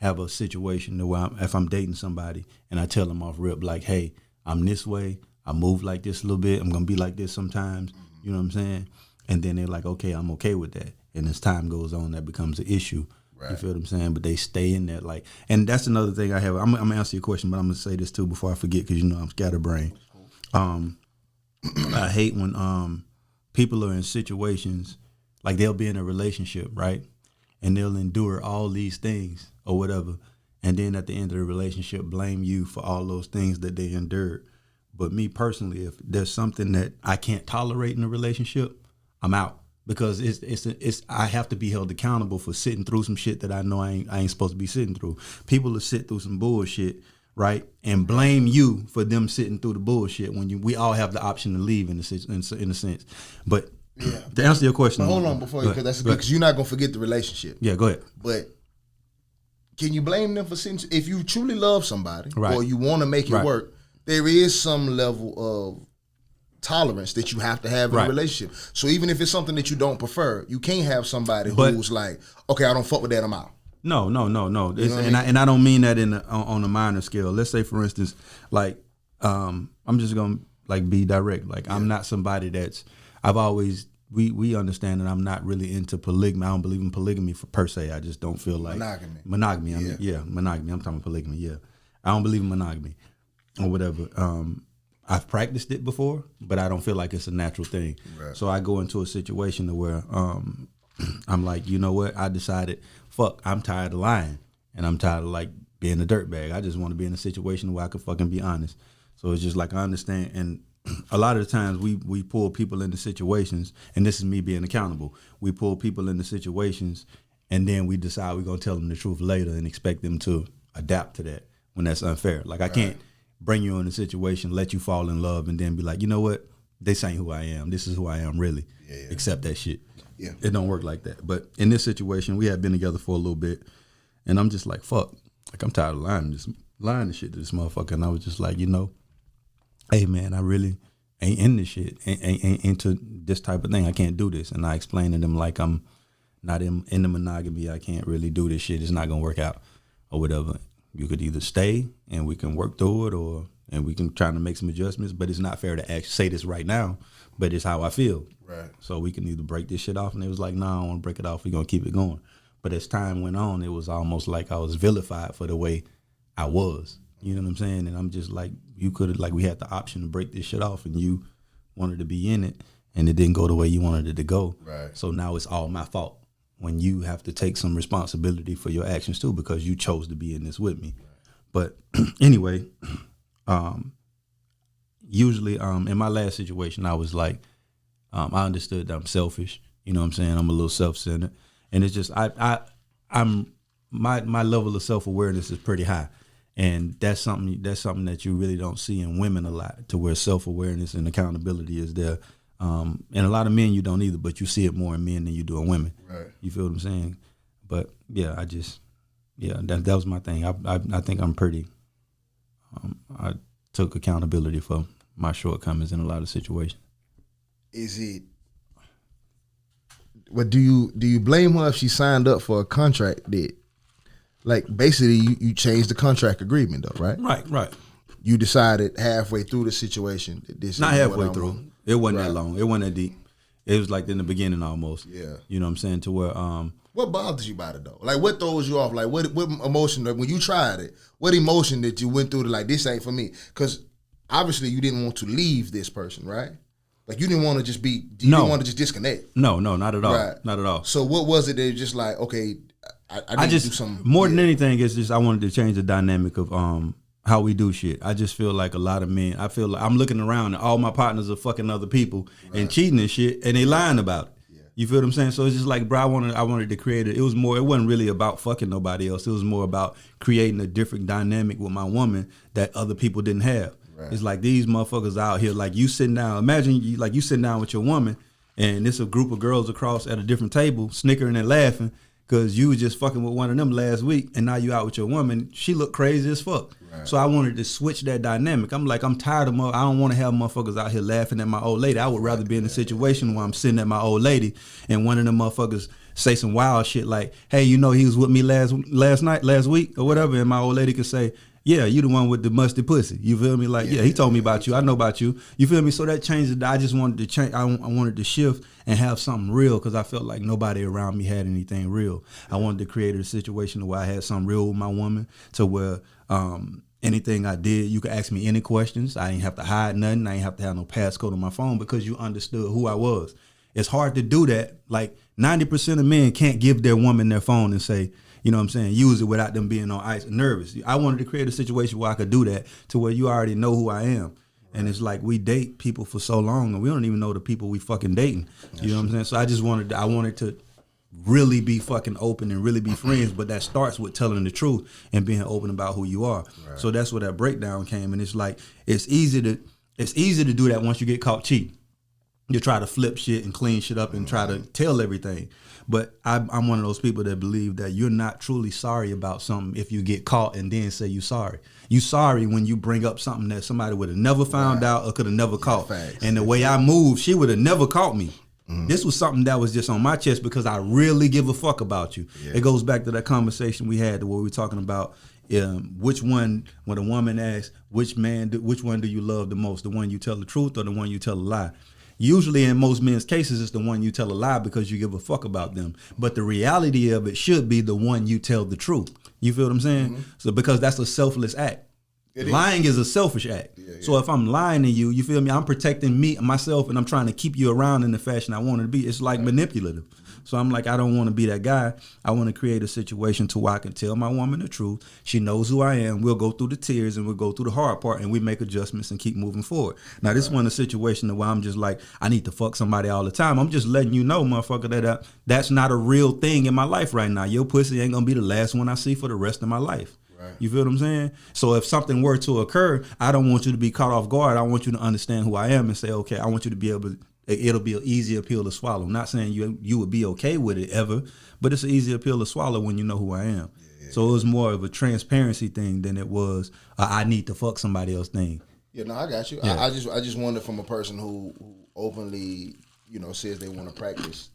have a situation where if I'm dating somebody and I tell them off rip like, hey, I'm this way, I move like this a little bit, I'm gonna be like this sometimes, you know what I'm saying? And then they're like, okay, I'm okay with that. And as time goes on, that becomes an issue. Right. You feel what I'm saying? But they stay in that like, and that's another thing I have. I'm gonna answer your question, but I'm gonna say this too before I forget because I'm scatterbrained. I hate when people are in situations like they'll be in a relationship, right? And they'll endure all these things or whatever, and then at the end of the relationship blame you for all those things that they endured. But me personally, if there's something that I can't tolerate in a relationship, I'm out. Because it's I have to be held accountable for sitting through some shit that I know I ain't supposed to be sitting through. People will sit through some bullshit, right, and blame you for them sitting through the bullshit when we all have the option to leave in a sense. But to answer your question, but hold on before you, because that's good, because you're not gonna forget the relationship. Yeah, go ahead. But can you blame them for sitting? If you truly love somebody, right, or you want to make it work, there is some level of tolerance that you have to have in a relationship. So even if it's something that you don't prefer, you can't have somebody who's like, okay, I don't fuck with that, I'm out. No. You know I don't mean that on a minor scale. Let's say, for instance, like I'm just gonna like be direct. Like I'm not somebody that's we understand that I'm not really into polygamy. I don't believe in polygamy per se. I just don't feel like monogamy. Monogamy. I'm talking polygamy. Yeah, I don't believe in monogamy or whatever. I've practiced it before, but I don't feel like it's a natural thing. Right. So I go into a situation where I'm like, you know what? I decided, fuck, I'm tired of lying. And I'm tired of like being a dirtbag. I just want to be in a situation where I can fucking be honest. So it's just like, I understand. And a lot of the times we pull people into situations, and this is me being accountable. We pull people into situations and then we decide we're going to tell them the truth later and expect them to adapt to that when that's unfair. Like I can't bring you in a situation, let you fall in love, and then be like, you know what? This ain't who I am. This is who I am really. Accept that shit. Yeah. It don't work like that. But in this situation, we had been together for a little bit, and I'm just like, fuck. Like, I'm tired of lying and shit to this motherfucker. And I was just like, you know, hey, man, I really ain't in this shit, ain't into this type of thing. I can't do this. And I explained to them like I'm not in the monogamy. I can't really do this shit. It's not going to work out or whatever. You could either stay and we can work through it, and we can try to make some adjustments, but it's not fair to actually say this right now, but it's how I feel. Right. So we can either break this shit off, and it was like, nah, I don't want to break it off. We're going to keep it going. But as time went on, it was almost like I was vilified for the way I was. You know what I'm saying? And I'm just like, you could have, like, we had the option to break this shit off, and you wanted to be in it, and it didn't go the way you wanted it to go. Right. So now it's all my fault, when you have to take some responsibility for your actions too, because you chose to be in this with me. But anyway, usually in my last situation, I was like, I understood that I'm selfish. You know what I'm saying? I'm a little self-centered. And it's just, I'm my level of self-awareness is pretty high. And that's something that you really don't see in women a lot, to where self-awareness and accountability is there. And a lot of men you don't either, but you see it more in men than you do in women. Right. You feel what I'm saying? But yeah, that was my thing. I think I'm pretty. I took accountability for my shortcomings in a lot of situations. Is it? But do you blame her if she signed up for a contract that, like, basically you changed the contract agreement though, right? Right. You decided halfway through the situation that this not halfway through. It wasn't that long. It wasn't that deep. It was like in the beginning almost. Yeah. You know what I'm saying? To where what bothers you about it though? Like, what throws you off? Like, what emotion, when you tried it, what emotion that you went through to, like, this ain't for me? Because obviously you didn't want to leave this person, right? Like, you didn't want to just didn't want to just disconnect. No, not at all. Right. Not at all. So what was it that just like, okay, I need to do something more than anything? It's just I wanted to change the dynamic of how we do shit. I just feel like a lot of men, I feel like I'm looking around and all my partners are fucking other people and cheating and shit, and they lying about it. Yeah. You feel what I'm saying? So it's just like, bro, I wanted to create it. It wasn't really about fucking nobody else. It was more about creating a different dynamic with my woman that other people didn't have. Right. It's like these motherfuckers out here, like you sitting down, imagine you sitting down with your woman and it's a group of girls across at a different table snickering and laughing because you was just fucking with one of them last week, and now you out with your woman. She looked crazy as fuck. Right. So I wanted to switch that dynamic. I'm like, I'm tired of I don't want to have motherfuckers out here laughing at my old lady. I would rather be in a situation where I'm sitting at my old lady and one of them motherfuckers say some wild shit like, hey, you know, he was with me last week or whatever, and my old lady could say, yeah, you the one with the musty pussy. You feel me? Like, yeah, he told me about you. I know about you. You feel me? So that changed it. I just wanted to change. I wanted to shift and have something real because I felt like nobody around me had anything real. I wanted to create a situation where I had something real with my woman, to where anything I did, you could ask me any questions. I ain't have to hide nothing. I ain't have to have no passcode on my phone because you understood who I was. It's hard to do that. Like 90% of men can't give their woman their phone and say, you know what I'm saying, use it without them being on ice and nervous. I wanted to create a situation where I could do that, to where you already know who I am. And it's like we date people for so long and we don't even know the people we fucking dating. You know what I'm saying? So I wanted to really be fucking open and really be friends, but that starts with telling the truth and being open about who you are. Right. So that's where that breakdown came. And it's like it's easy to do that once you get caught cheating. You try to flip shit and clean shit up and try to tell everything. But I'm one of those people that believe that you're not truly sorry about something if you get caught and then say you're sorry. You sorry when you bring up something that somebody would have never found out or could have never caught. Facts. And the way I moved, she would have never caught me. This was something that was just on my chest because I really give a fuck about you. Yeah. It goes back to that conversation we had where we were talking about which one, when a woman asks, which one do you love the most? The one you tell the truth or the one you tell a lie? Usually in most men's cases, it's the one you tell a lie because you give a fuck about them. But the reality of it should be the one you tell the truth. You feel what I'm saying? Mm-hmm. So because that's a selfless act. Lying is a selfish act. Yeah. So if I'm lying to you, you feel me? I'm protecting myself, and I'm trying to keep you around in the fashion I want it to be. It's like manipulative. So I'm like, I don't want to be that guy. I want to create a situation to where I can tell my woman the truth. She knows who I am. We'll go through the tears and we'll go through the hard part and we make adjustments and keep moving forward. Now, this one a situation where I'm just like, I need to fuck somebody all the time. I'm just letting you know, motherfucker, that that's not a real thing in my life right now. Your pussy ain't going to be the last one I see for the rest of my life. You feel what I'm saying? So if something were to occur, I don't want you to be caught off guard. I want you to understand who I am and say, okay, I want you to be able to, it'll be an easier pill to swallow. I'm not saying you would be okay with it ever, but it's an easier pill to swallow when you know who I am. Yeah. So it was more of a transparency thing than it was I need to fuck somebody else thing. Yeah, no, I got you. Yeah. I just wonder from a person who openly, says they want to practice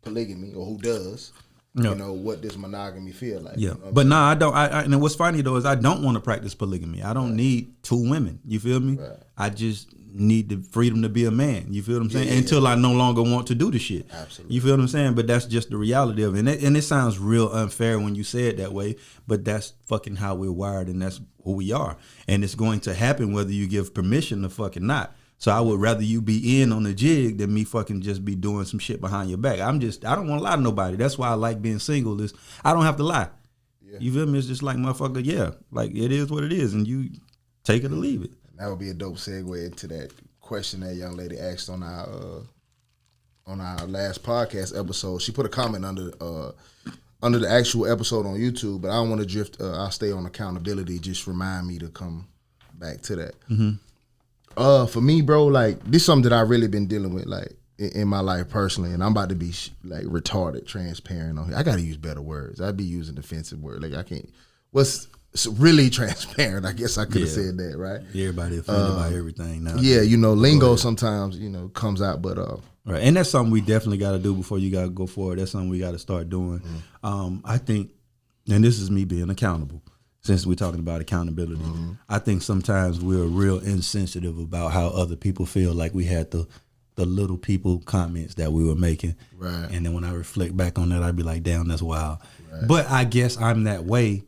polygamy or who does. No. What does monogamy feel like? Yeah, but no, I don't. And what's funny though is I don't want to practice polygamy. I don't need two women. You feel me? Right. I just need the freedom to be a man. You feel what I'm saying? Until I no longer want to do the shit. Absolutely. You feel what I'm saying? But that's just the reality of it. And it sounds real unfair when you say it that way, but that's fucking how we're wired and that's who we are. And it's going to happen whether you give permission to fucking not. So I would rather you be in on the jig than me fucking just be doing some shit behind your back. I don't want to lie to nobody. That's why I like being single is I don't have to lie. Yeah. You feel me? It's just like, motherfucker, yeah. Like, it is what it is, and you take it or leave it. That would be a dope segue into that question that young lady asked on our last podcast episode. She put a comment under the actual episode on YouTube, but I don't want to drift. I'll stay on accountability. Just remind me to come back to that. Mm-hmm. For me, bro, like this is something that I really been dealing with, like in my life personally, and I'm about to be like retarded, transparent on here. I gotta use better words. I'd be using defensive words. Like I can't. What's really transparent? I guess I could have said that, right? Everybody offended by everything now. Yeah, lingo sometimes comes out, but right, and that's something we definitely got to do before you got to go forward. That's something we got to start doing. Mm-hmm. I think, and this is me being accountable. Since we're talking about accountability, I think sometimes we're real insensitive about how other people feel. Like we had the little people comments that we were making. Right. And then when I reflect back on that, I'd be like, damn, that's wild. Right. But I guess I'm that way.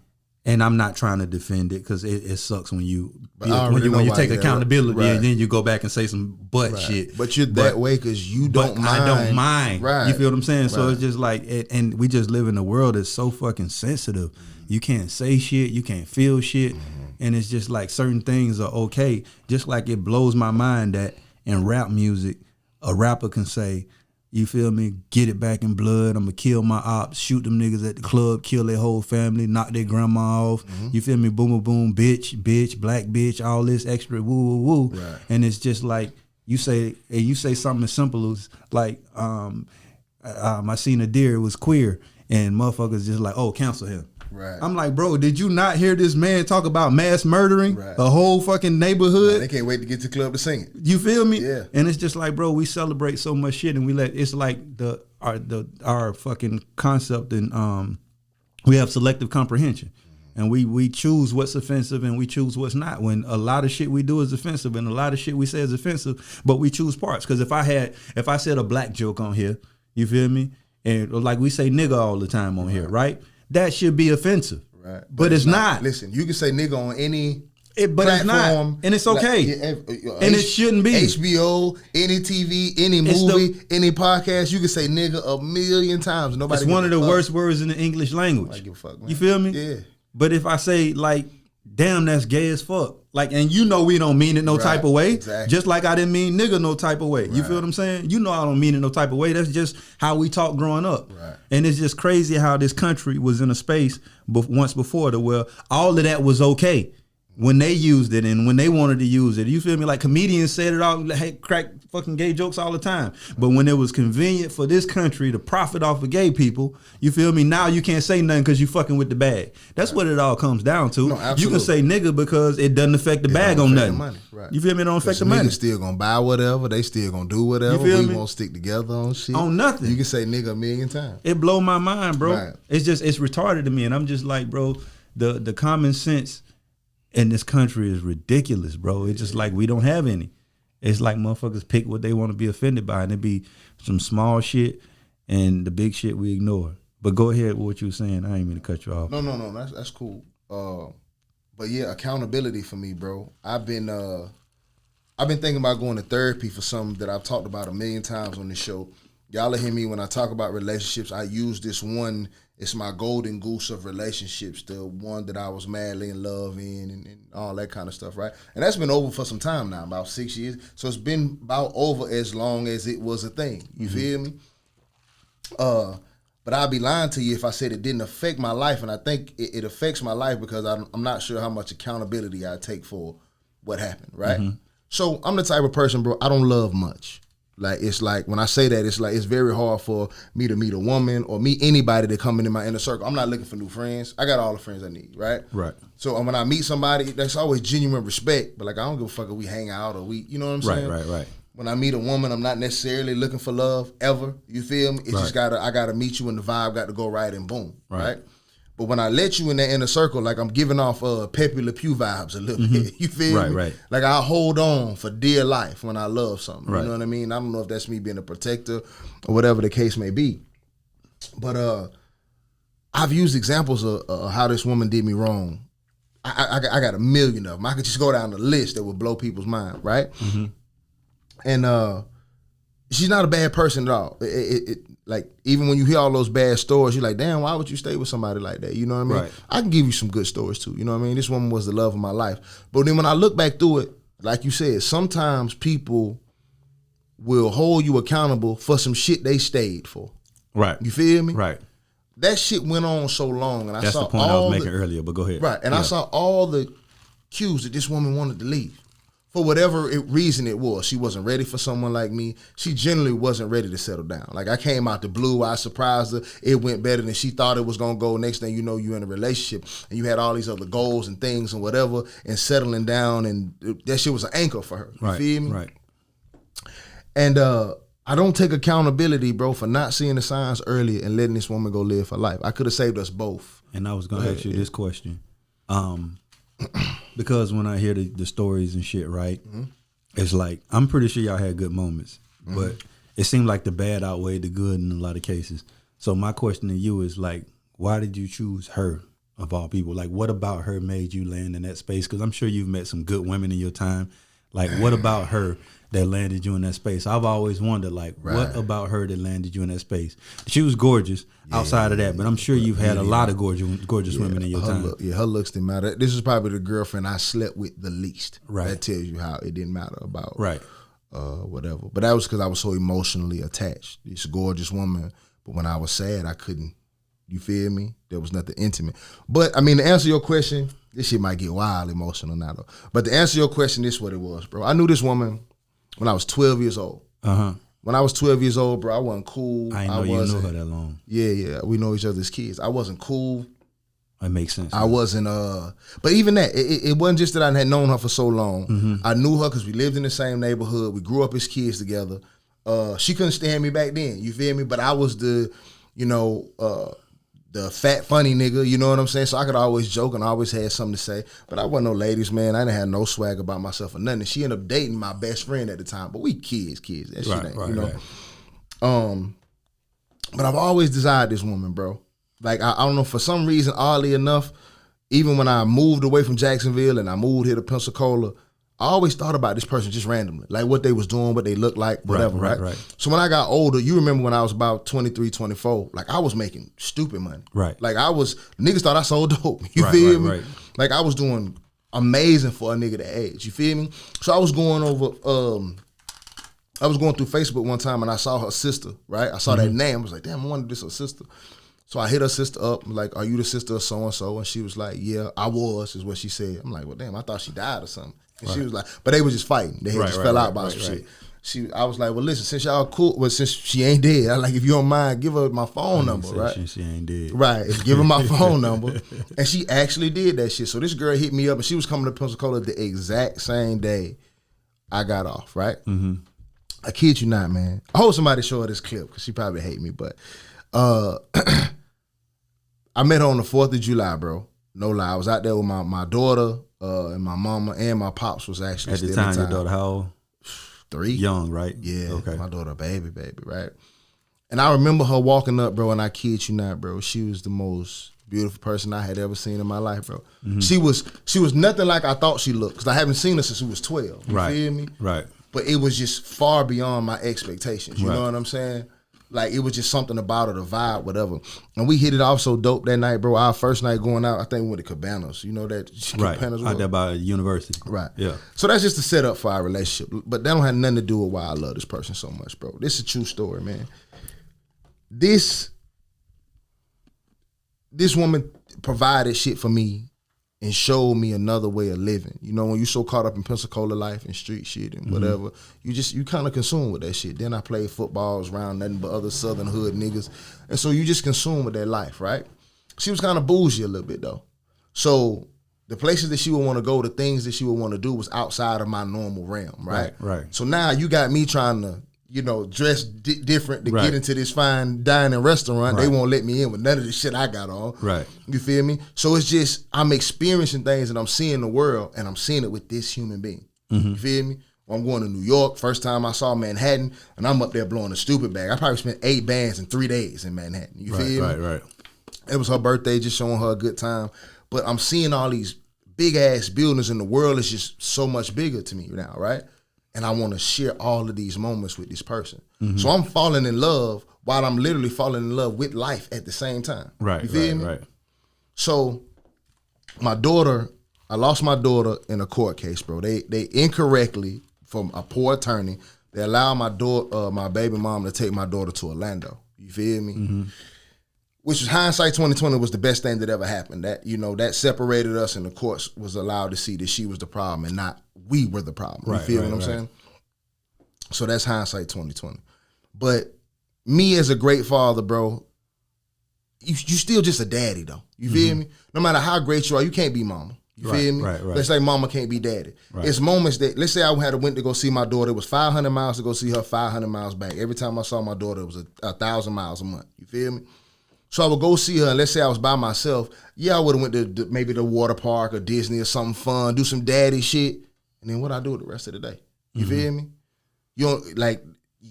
And I'm not trying to defend it because it sucks when you take accountability and then you go back and say some shit. But you're that way because you don't mind. I don't mind. Right. You feel what I'm saying? Right. So it's just like, and we just live in a world that's so fucking sensitive. You can't say shit. You can't feel shit. Mm-hmm. And it's just like certain things are okay. Just like it blows my mind that in rap music, a rapper can say, you feel me? Get it back in blood. I'm going to kill my ops, shoot them niggas at the club, kill their whole family, knock their grandma off. Mm-hmm. You feel me? Boom, boom, boom, bitch, black bitch, all this extra woo, woo, woo. Right. And it's just like you say something as simple as like, I seen a deer, it was queer, and motherfuckers just like, oh, cancel him. Right. I'm like, bro, did you not hear this man talk about mass murdering a whole fucking neighborhood? Right. They can't wait to get to the club to sing it. You feel me? Yeah. And it's just like, bro, we celebrate so much shit, and it's like our fucking concept, and we have selective comprehension, and we choose what's offensive and we choose what's not. When a lot of shit we do is offensive, and a lot of shit we say is offensive, but we choose parts. Because if I said a black joke on here, you feel me, and like we say nigga all the time on here, right? That should be offensive, right? But it's not. Listen, you can say nigga on any but platform, it's not, and it's okay, and it shouldn't be. HBO, any TV, any movie, any podcast, you can say nigga a million times. Nobody. It's one of the worst words in the English language. I give a fuck, man. You feel me? Yeah. But if I say like damn, that's gay as fuck. Like, and you know we don't mean it no type of way. Exactly. Just like I didn't mean nigga no type of way. You feel what I'm saying? You know I don't mean it no type of way. That's just how we talk growing up. Right. And it's just crazy how this country was in a space once before to where all of that was okay when they used it and when they wanted to use it. You feel me? Like comedians said it all, hey, crack fucking gay jokes all the time. But when it was convenient for this country to profit off of gay people, you feel me? Now you can't say nothing because you fucking with the bag. That's what it all comes down to. No, you can say nigga because it doesn't affect the bag on nothing. Money. Right. You feel me? It don't affect the money. Niggas still gonna buy whatever. They still gonna do whatever. We gonna stick together on shit. On nothing. You can say nigga a million times. It blow my mind, bro. Right. It's retarded to me. And I'm just like, bro, the common sense in this country is ridiculous, bro. It's just like we don't have any. It's like motherfuckers pick what they want to be offended by, and it be some small shit and the big shit we ignore. But go ahead with what you were saying. I ain't mean to cut you off. No. That's cool. But yeah, accountability for me, bro. I've been thinking about going to therapy for something that I've talked about a million times on this show. Y'all will hear me when I talk about relationships. I use this one. It's my golden goose of relationships, the one that I was madly in love in and all that kind of stuff, right? And that's been over for some time now, about 6 years. So it's been about over as long as it was a thing. You feel me? But I'd be lying to you if I said it didn't affect my life, and I think it affects my life because I'm not sure how much accountability I take for what happened, right? Mm-hmm. So I'm the type of person, bro, I don't love much. Like, it's like, when I say that, it's like, it's very hard for me to meet a woman or meet anybody that come into my inner circle. I'm not looking for new friends. I got all the friends I need, right? Right. So when I meet somebody, that's always genuine respect, but like, I don't give a fuck if we hang out or we, you know what I'm saying? Right. When I meet a woman, I'm not necessarily looking for love ever. You feel me? It's just I gotta meet you and the vibe got to go right and boom, right? But when I let you in that inner circle, like I'm giving off Pepe Le Pew vibes a little bit. You feel me? Right. Like I hold on for dear life when I love something. You know what I mean? I don't know if that's me being a protector or whatever the case may be. But I've used examples of how this woman did me wrong. I got a million of them. I could just go down the list that would blow people's mind, right? Mm-hmm. And she's not a bad person at all. Like, even when you hear all those bad stories, you're like, damn, why would you stay with somebody like that? You know what I mean? Right. I can give you some good stories too. You know what I mean? This woman was the love of my life. But then when I look back through it, like you said, sometimes people will hold you accountable for some shit they stayed for. Right. You feel me? Right. That shit went on so long, and that's the point I was making earlier, but go ahead. Right. And I saw all the cues that this woman wanted to leave. For whatever reason it was. She wasn't ready for someone like me. She generally wasn't ready to settle down. Like, I came out the blue, I surprised her. It went better than she thought it was going to go. Next thing you know, you're in a relationship and you had all these other goals and things and whatever, and settling down, and that shit was an anchor for her. You feel me? Right. And I don't take accountability, bro, for not seeing the signs earlier and letting this woman go live her life. I could have saved us both. And I was going to ask you this question. Because when I hear the stories and shit, right, it's like, I'm pretty sure y'all had good moments, but it seemed like the bad outweighed the good in a lot of cases. So my question to you is like, why did you choose her of all people? Like, what about her made you land in that space? Because I'm sure you've met some good women in your time. Like, what about her that landed you in that space? I've always wondered, like, what about her that landed you in that space? She was gorgeous outside of that, but I'm sure you've had a lot of gorgeous women in your time. Her looks didn't matter. This is probably the girlfriend I slept with the least. Right. That tells you how it didn't matter about whatever. But that was because I was so emotionally attached. This gorgeous woman, but when I was sad, I couldn't. You feel me? There was nothing intimate. But, I mean, to answer your question, this shit might get wild emotional now, though. But to answer your question, this is what it was, bro. I knew this woman when I was 12 years old. When I was 12 years old, bro, I wasn't cool. I didn't know you knew her that long. Yeah. We know each other as kids. I wasn't cool. That makes sense. I wasn't, but even that, it wasn't just that I had known her for so long. I knew her because we lived in the same neighborhood. We grew up as kids together. She couldn't stand me back then, you feel me? But I was the fat, funny nigga, you know what I'm saying? So I could always joke and I always had something to say. But I wasn't no ladies, man. I didn't have no swag about myself or nothing. And she ended up dating my best friend at the time. But we kids. That shit ain't, you know? Right. But I've always desired this woman, bro. Like, I don't know, for some reason, oddly enough, even when I moved away from Jacksonville and I moved here to Pensacola, I always thought about this person just randomly, like what they was doing, what they looked like, whatever, right? So when I got older, you remember when I was about 23, 24, like I was making stupid money. Right. Like niggas thought I sold dope. You feel me? Right. Like I was doing amazing for a nigga that age. You feel me? So I was going through Facebook one time and I saw her sister, right? I saw that name. I was like, damn, I wonder if this is her sister. So I hit her sister up, like, are you the sister of so-and-so? And she was like, yeah, I was, is what she said. I'm like, well, damn, I thought she died or something. And she was like, but they were just fighting. They had just fell out about some shit. I was like, well, listen, since y'all cool, well, since she ain't dead, I like, if you don't mind, give her my phone number, right? She ain't dead. Right, give her my phone number. And she actually did that shit. So this girl hit me up and she was coming to Pensacola the exact same day I got off, right? Mm-hmm. I kid you not, man. I hope somebody show her this clip because she probably hate me, but I met her on the 4th of July, bro. No lie. I was out there with my daughter and my mama and my pops was actually at the time. Your daughter, how old? 3. Young, right? Yeah. Okay. My daughter, baby, right? And I remember her walking up, bro, and I kid you not, bro. She was the most beautiful person I had ever seen in my life, bro. Mm-hmm. She was nothing like I thought she looked because I haven't seen her since she was 12. You feel me? Right. But it was just far beyond my expectations. You know what I'm saying? Like, it was just something about her, the vibe, whatever. And we hit it off so dope that night, bro. Our first night going out, I think we went to Cabanas. You know that? Cabanas out there by university. Right. Yeah. So that's just the setup for our relationship. But that don't have nothing to do with why I love this person so much, bro. This is a true story, man. This woman provided shit for me and showed me another way of living. You know, when you so caught up in Pensacola life and street shit and whatever, you kind of consume with that shit. Then I played footballs around nothing but other Southern hood niggas. And so you just consume with that life, right? She was kind of bougie a little bit though. So the places that she would want to go, the things that she would want to do was outside of my normal realm, right? Right. So now you got me trying to, dress different to get into this fine dining restaurant. They won't let me in with none of the shit I got on. Right. You feel me? So it's just, I'm experiencing things and I'm seeing the world and I'm seeing it with this human being. You feel me? I'm going to New York. First time I saw Manhattan and I'm up there blowing a stupid bag. I probably spent 8 bands in 3 days in Manhattan. You feel me? Right. It was her birthday, just showing her a good time. But I'm seeing all these big ass buildings and the world is just so much bigger to me now, right? And I want to share all of these moments with this person. So I'm falling in love while I'm literally falling in love with life at the same time. Right. You feel me? Right. So my daughter, I lost my daughter in a court case, bro. They incorrectly, from a poor attorney, they allowed my baby mom to take my daughter to Orlando. You feel me? Which is hindsight 2020 was the best thing that ever happened. That, that separated us and the courts was allowed to see that she was the problem and not we were the problem. You feel what I'm saying? So that's hindsight 2020. But me as a great father, bro, you still just a daddy though. You feel me? No matter how great you are, you can't be mama. You feel me? Right. Let's say mama can't be daddy. It's moments that, let's say I went to go see my daughter. It was 500 miles to go see her, 500 miles back. Every time I saw my daughter, it was 1,000 miles a month. You feel me? So I would go see her, and let's say I was by myself. Yeah, I would have went to maybe the water park or Disney or something fun, do some daddy shit, and then what I do with the rest of the day. You feel me? You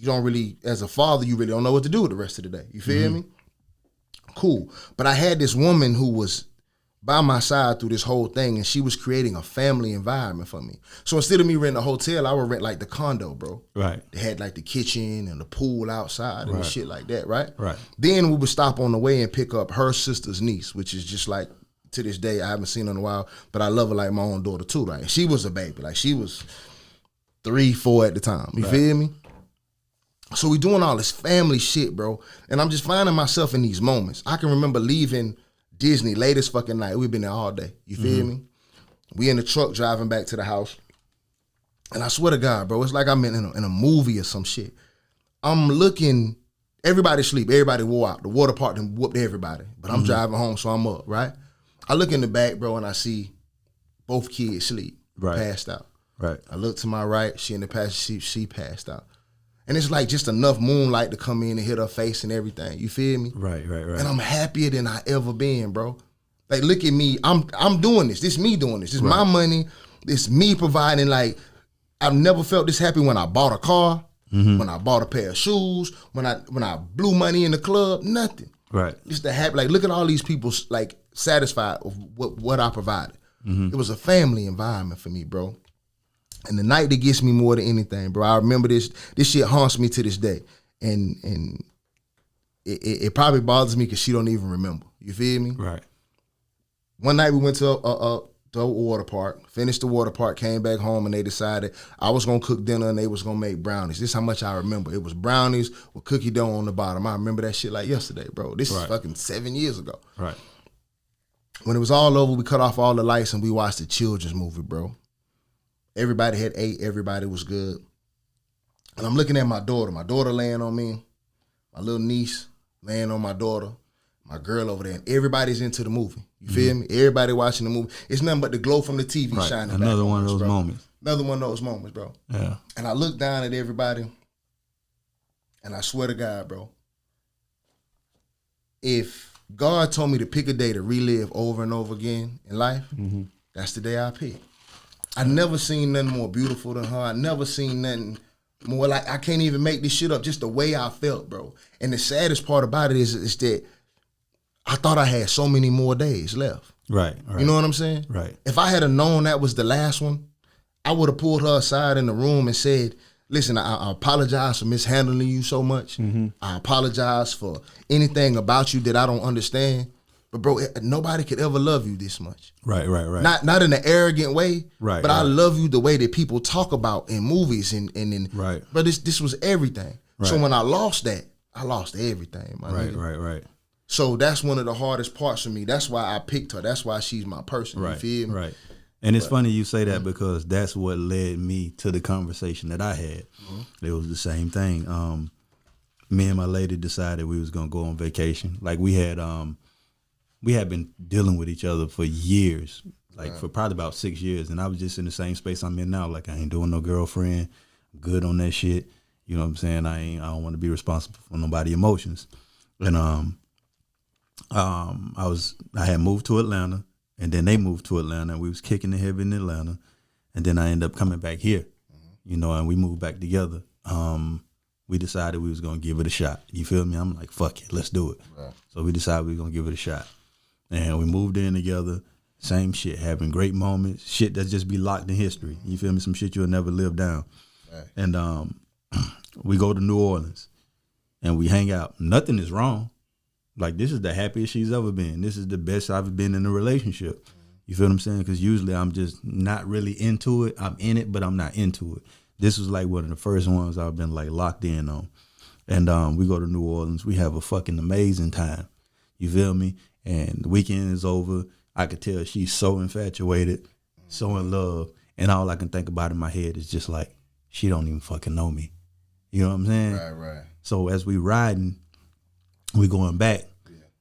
don't really, as a father, you really don't know what to do with the rest of the day. You feel me? Cool. But I had this woman who was by my side through this whole thing, and she was creating a family environment for me. So instead of me renting a hotel, I would rent like the condo, bro. Right. They had like the kitchen and the pool outside and shit like that, right? Right. Then we would stop on the way and pick up her sister's niece, which is just like, to this day, I haven't seen her in a while, but I love her like my own daughter too. Like, she was a baby. Like, she was 3, 4 at the time. You feel me? So we doing all this family shit, bro. And I'm just finding myself in these moments. I can remember leaving Disney late as fucking night. We've been there all day. You feel me? We in the truck driving back to the house. And I swear to God, bro, it's like I'm in a movie or some shit. I'm looking, everybody sleep, everybody wore out. The water park done whooped everybody. But I'm driving home, so I'm up, right? I look in the back, bro, and I see both kids sleep, passed out. Right. I look to my right, she in the passenger seat, she passed out. And it's like just enough moonlight to come in and hit her face and everything. You feel me? Right. And I'm happier than I ever been, bro. Like, look at me. I'm doing this. This me doing this. This my money. This me providing. Like, I've never felt this happy when I bought a car, when I bought a pair of shoes, when I blew money in the club. Nothing. Right. Just the happy. Like, look at all these people like satisfied with what I provided. It was a family environment for me, bro. And the night that gets me more than anything, bro, I remember this shit haunts me to this day. And it probably bothers me because she don't even remember. You feel me? Right. One night we went to the water park, finished the water park, came back home, and they decided I was going to cook dinner and they was going to make brownies. This is how much I remember. It was brownies with cookie dough on the bottom. I remember that shit like yesterday, bro. This is fucking 7 years ago. Right. When it was all over, we cut off all the lights and we watched the children's movie, bro. Everybody had ate. Everybody was good. And I'm looking at my daughter laying on me, my little niece laying on my daughter, my girl over there, and everybody's into the movie. You feel me? Everybody watching the movie. It's nothing but the glow from the TV shining. Another back one on of us, those bro. moments. Another one of those moments, bro. Yeah. And I look down at everybody, and I swear to God, bro, if God told me to pick a day to relive over and over again in life, that's the day I pick. I never seen nothing more beautiful than her. I never seen nothing more like, I can't even make this shit up, just the way I felt, bro. And the saddest part about it is that I thought I had so many more days left. Right. You know what I'm saying? Right. If I had known that was the last one, I would have pulled her aside in the room and said, listen, I apologize for mishandling you so much. I apologize for anything about you that I don't understand. But bro, nobody could ever love you this much. Right. Not in an arrogant way, Right, but I right. love you the way that people talk about in movies and in. Right. But this was everything. Right. So when I lost that, I lost everything, my nigga. Right. So that's one of the hardest parts for me. That's why I picked her. That's why she's my person. Right. You feel me? Right. And it's funny you say that because that's what led me to the conversation that I had. It was the same thing. Me and my lady decided we was gonna go on vacation. Like we had been dealing with each other for years, like for probably about 6 years. And I was just in the same space I'm in now. Like I ain't doing no girlfriend. I'm good on that shit. You know what I'm saying? I don't want to be responsible for nobody's emotions. And I had moved to Atlanta, and then they moved to Atlanta, and we was kicking the heavy in Atlanta, and then I ended up coming back here, you know, and we moved back together. We decided we was gonna give it a shot. You feel me? I'm like, fuck it, let's do it. Right. So we decided we was gonna give it a shot, and we moved in together. Same shit, having great moments, shit that just be locked in history. You feel me? Some shit you'll never live down. Right. And we go to New Orleans, and we hang out. Nothing is wrong. Like, this is the happiest she's ever been. This is the best I've been in a relationship. You feel what I'm saying? Because usually I'm just not really into it. I'm in it, but I'm not into it. This was like one of the first ones I've been like locked in on. And we go to New Orleans. We have a fucking amazing time. You feel me? And the weekend is over. I could tell she's so infatuated, so in love. And all I can think about in my head is just like, she don't even fucking know me. You know what I'm saying? Right. So as we riding, we going back,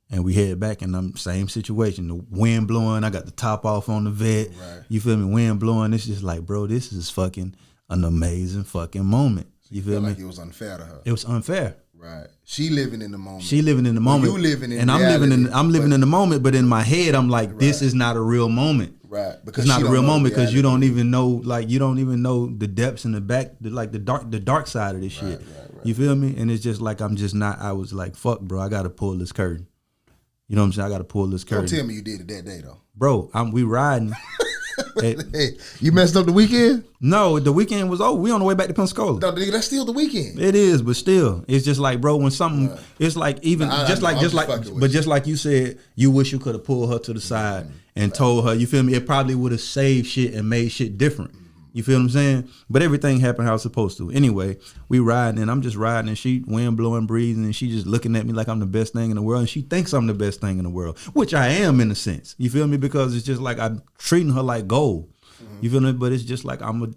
and we head back, and I'm same situation. The wind blowing, I got the top off on the vet. Right. You feel me? Wind blowing. It's just like, bro, this is fucking an amazing fucking moment. You feel me? Like it was unfair to her. It was unfair. Right. She living in the moment. She living in the moment. You living in and reality, I'm living in the moment, but in my head, I'm like, this is not a real moment. Right. Because it's not a real moment because you don't even know, like, you don't even know the depths in the back, the dark side of this shit. Right. You feel me? And it's just like, I was like, fuck, bro, I got to pull this curtain. You know what I'm saying? I got to pull this curtain. Don't tell me you did it that day, though. Bro, we riding. Hey, you messed up the weekend? No, the weekend was over. We on the way back to Pensacola. No, that's still the weekend. It is, but still, it's just like, bro, when something, it's like even just like you said, you wish you could have pulled her to the side and told her. You feel me? It probably would have saved shit and made shit different. You feel what I'm saying? But everything happened how it's supposed to. Anyway, we riding, and I'm just riding, and she wind blowing, breezing, and she just looking at me like I'm the best thing in the world, and she thinks I'm the best thing in the world, which I am in a sense. You feel me? Because it's just like I'm treating her like gold. You feel me? But it's just like I'm a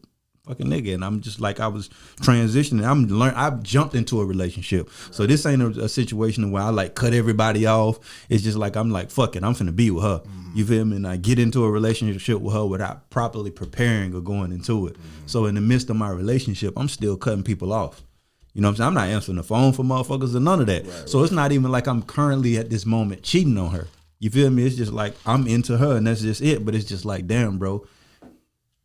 fucking nigga, and I'm just like I was transitioning. I've jumped into a relationship, so this ain't a situation where I like cut everybody off. It's just like I'm like, fuck it, I'm finna be with her. You feel me? And I get into a relationship with her without properly preparing or going into it. So in the midst of my relationship, I'm still cutting people off. You know what I'm saying? I'm not answering the phone for motherfuckers or none of that. So it's not even like I'm currently at this moment cheating on her. You feel me? It's just like I'm into her and that's just it. But it's just like, damn, bro.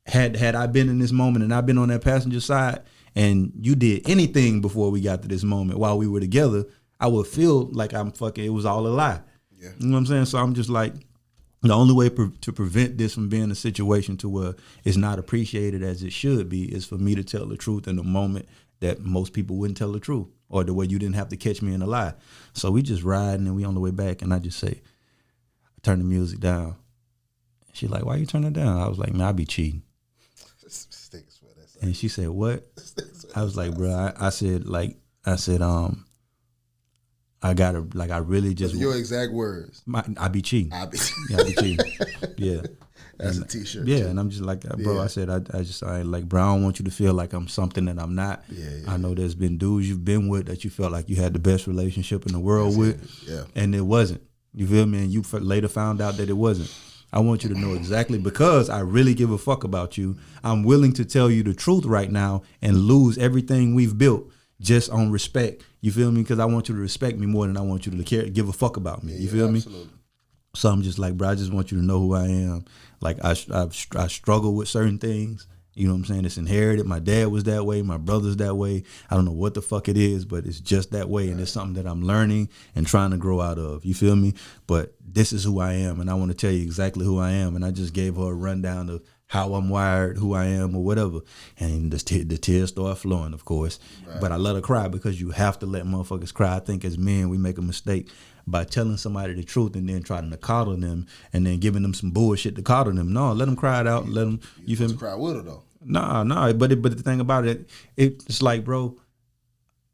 Had I been in this moment and I've been on that passenger side and you did anything before we got to this moment while we were together, I would feel like it was all a lie. Yeah. You know what I'm saying? So I'm just like, the only way to prevent this from being a situation to where it's not appreciated as it should be is for me to tell the truth in a moment that most people wouldn't tell the truth, or the way you didn't have to catch me in a lie. So we just riding and we on the way back, and I just say, I turn the music down. She like, why you turn it down? I was like, man, I be cheating. And she said, what? I was like, bro, I said, I gotta, like, I really just. Your exact words. I be cheating. I be cheating. Yeah. That's a t-shirt. Yeah, too. and I'm just like, bro, I said, I like, bro, I don't want you to feel like I'm something that I'm not. I know there's been dudes you've been with that you felt like you had the best relationship in the world with. Yeah. And it wasn't. You feel me? And you later found out that it wasn't. I want you to know exactly, because I really give a fuck about you. I'm willing to tell you the truth right now and lose everything we've built just on respect. You feel me? Because I want you to respect me more than I want you to give a fuck about me. You feel me? So I'm just like, bro, I just want you to know who I am. Like, I struggle with certain things. You know what I'm saying? It's inherited. My dad was that way. My brother's that way. I don't know what the fuck it is, but it's just that way. And it's something that I'm learning and trying to grow out of. You feel me? But this is who I am. And I want to tell you exactly who I am. And I just gave her a rundown of how I'm wired, who I am, or whatever. And the tears start flowing, of course. Right. But I let her cry, because you have to let motherfuckers cry. I think as men, we make a mistake by telling somebody the truth and then trying to coddle them and then giving them some bullshit to coddle them. No, let them cry it out. Let them. You feel me? Cry with her though. Nah. But the thing about it, it's like, bro,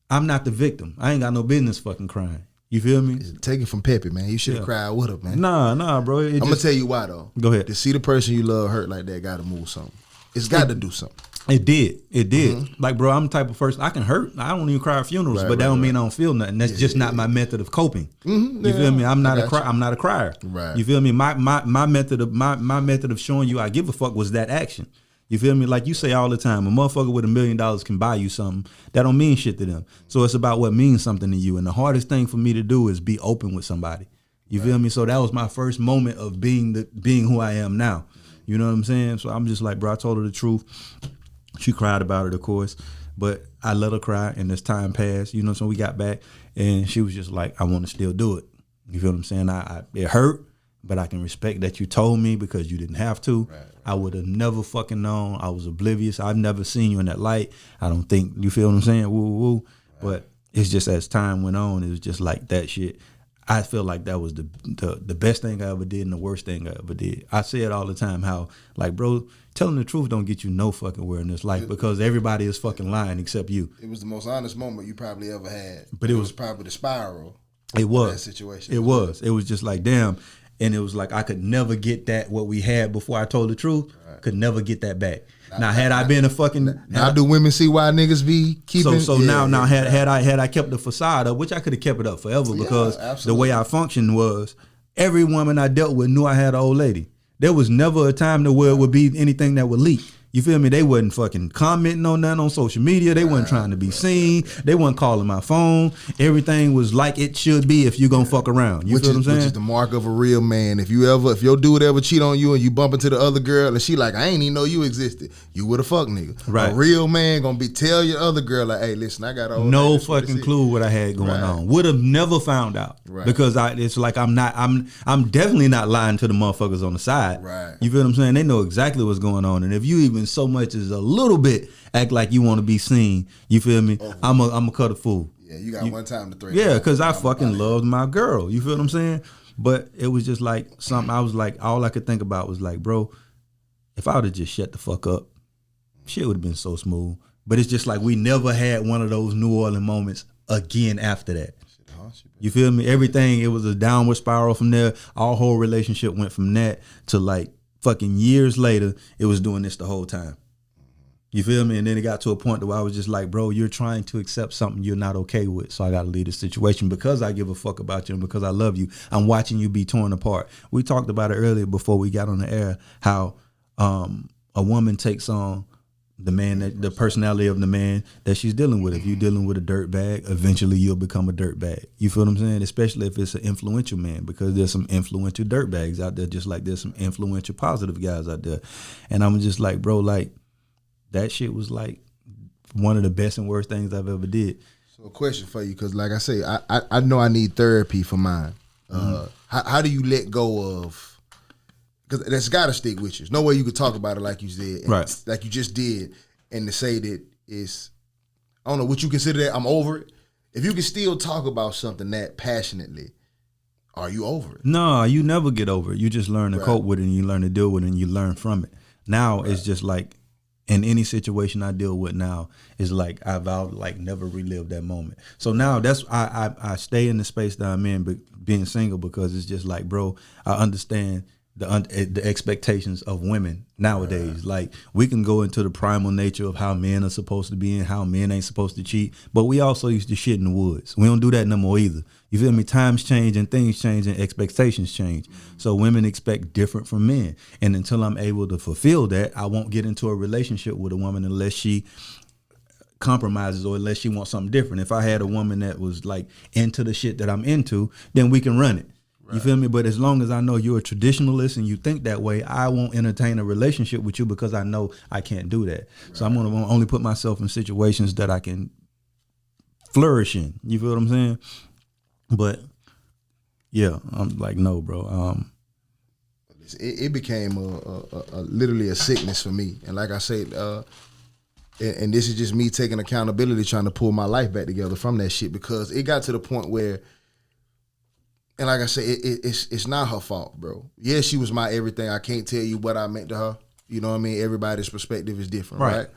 I'm not the victim. I ain't got no business fucking crying. You feel me? Take it from Peppy, man. You should have cried with her, man. Nah, bro. I'm gonna tell you why though. Go ahead. To see the person you love hurt like that, got to move something. It's got to do something. It did. Mm-hmm. Like, bro, I'm the type of person, I can hurt. I don't even cry at funerals, but that don't mean I don't feel nothing. That's just not my method of coping. Mm-hmm. You feel me? I'm not a crier. Right. You feel me? My method of showing you I give a fuck was that action. You feel me? Like you say all the time, a motherfucker with $1 million can buy you something. That don't mean shit to them. So it's about what means something to you. And the hardest thing for me to do is be open with somebody. You feel me? So that was my first moment of being who I am now. You know what I'm saying? So I'm just like, bro, I told her the truth. She cried about it, of course, but I let her cry, and as time passed, you know, so we got back, and she was just like, I want to still do it. You feel what I'm saying? It hurt, but I can respect that you told me, because you didn't have to. Right. I would have never fucking known. I was oblivious. I've never seen you in that light. I don't think, you feel what I'm saying? Woo, woo, woo. Right. But it's just as time went on, it was just like that shit. I feel like that was the best thing I ever did and the worst thing I ever did. I say it all the time, how, like, bro, telling the truth don't get you no fucking where in this life, because everybody is fucking lying except you. It was the most honest moment you probably ever had. But it was probably the spiral. It was. That situation. It was. It was just like, damn. And it was like, I could never get that, what we had before I told the truth, could never get that back. Now, had I been a fucking... Now, do women see why niggas be keeping... So now, had I kept the facade up, which I could have kept it up forever, because the way I functioned was, every woman I dealt with knew I had an old lady. There was never a time to where it would be anything that would leak. You feel me? They wasn't fucking commenting on nothing on social media. They wasn't trying to be seen. They wasn't calling my phone. Everything was like it should be if you gonna fuck around. You feel what I'm saying? Which is the mark of a real man. If your dude ever cheat on you and you bump into the other girl and she like, I ain't even know you existed, you would have fucked nigga. Right. A real man gonna tell your other girl like, hey, listen, I got a no fucking clue what I had going on. Would have never found out. Right. Because it's like I'm definitely not lying to the motherfuckers on the side. Right. You feel what I'm saying? They know exactly what's going on. And if you even so much as a little bit act like you want to be seen, you feel me? I'm a cut a fool. Yeah, you got one time to threaten. Yeah, because I fucking loved my girl. You feel what I'm saying? But it was just like something I was like, all I could think about was like, bro, if I would have just shut the fuck up, shit would have been so smooth. But it's just like we never had one of those New Orleans moments again after that. You feel me? Everything, it was a downward spiral from there. Our whole relationship went from that to like fucking years later, it was doing this the whole time. You feel me? And then it got to a point where I was just like, bro, you're trying to accept something you're not okay with. So I got to leave the situation because I give a fuck about you and because I love you. I'm watching you be torn apart. We talked about it earlier before we got on the air, how a woman takes on the personality of the man that she's dealing with. If you're dealing with a dirt bag, eventually you'll become a dirt bag. You feel what I'm saying? Especially if it's an influential man, because there's some influential dirt bags out there, just like there's some influential positive guys out there. And I'm just like, bro, like that shit was like one of the best and worst things I've ever did. So a question for you, because like I say, I know I need therapy for mine. How do you let go of? Because that's got to stick with you. There's no way you could talk about it like you said, right? Like you just did, and to say that it's, I don't know, would you consider that I'm over it? If you can still talk about something that passionately, Are you over it? No, you never get over it. You just learn to cope with it, and you learn to deal with it, and you learn from it. Now it's just like, in any situation I deal with now, is like I vow to like never relive that moment. So now that's I stay in the space that I'm in, but being single, because it's just like, bro, I understand the expectations of women nowadays. Like, we can go into the primal nature of how men are supposed to be and how men ain't supposed to cheat, but we also used to shit in the woods. We don't do that no more either. You feel me? Times change and things change and expectations change. So women expect different from men. And until I'm able to fulfill that, I won't get into a relationship with a woman unless she compromises or unless she wants something different. If I had a woman that was like into the shit that I'm into, then we can run it. You feel me? But as long as I know you're a traditionalist and you think that way, I won't entertain a relationship with you, because I know I can't do that. So I'm going to only put myself in situations that I can flourish in. You feel what I'm saying? But yeah, I'm like, no, bro. It became a literally a sickness for me. And like I said, and this is just me taking accountability, trying to pull my life back together from that shit, because it got to the point where, and like I said, it's not her fault, bro. Yeah, she was my everything. I can't tell you what I meant to her. You know what I mean? Everybody's perspective is different, right?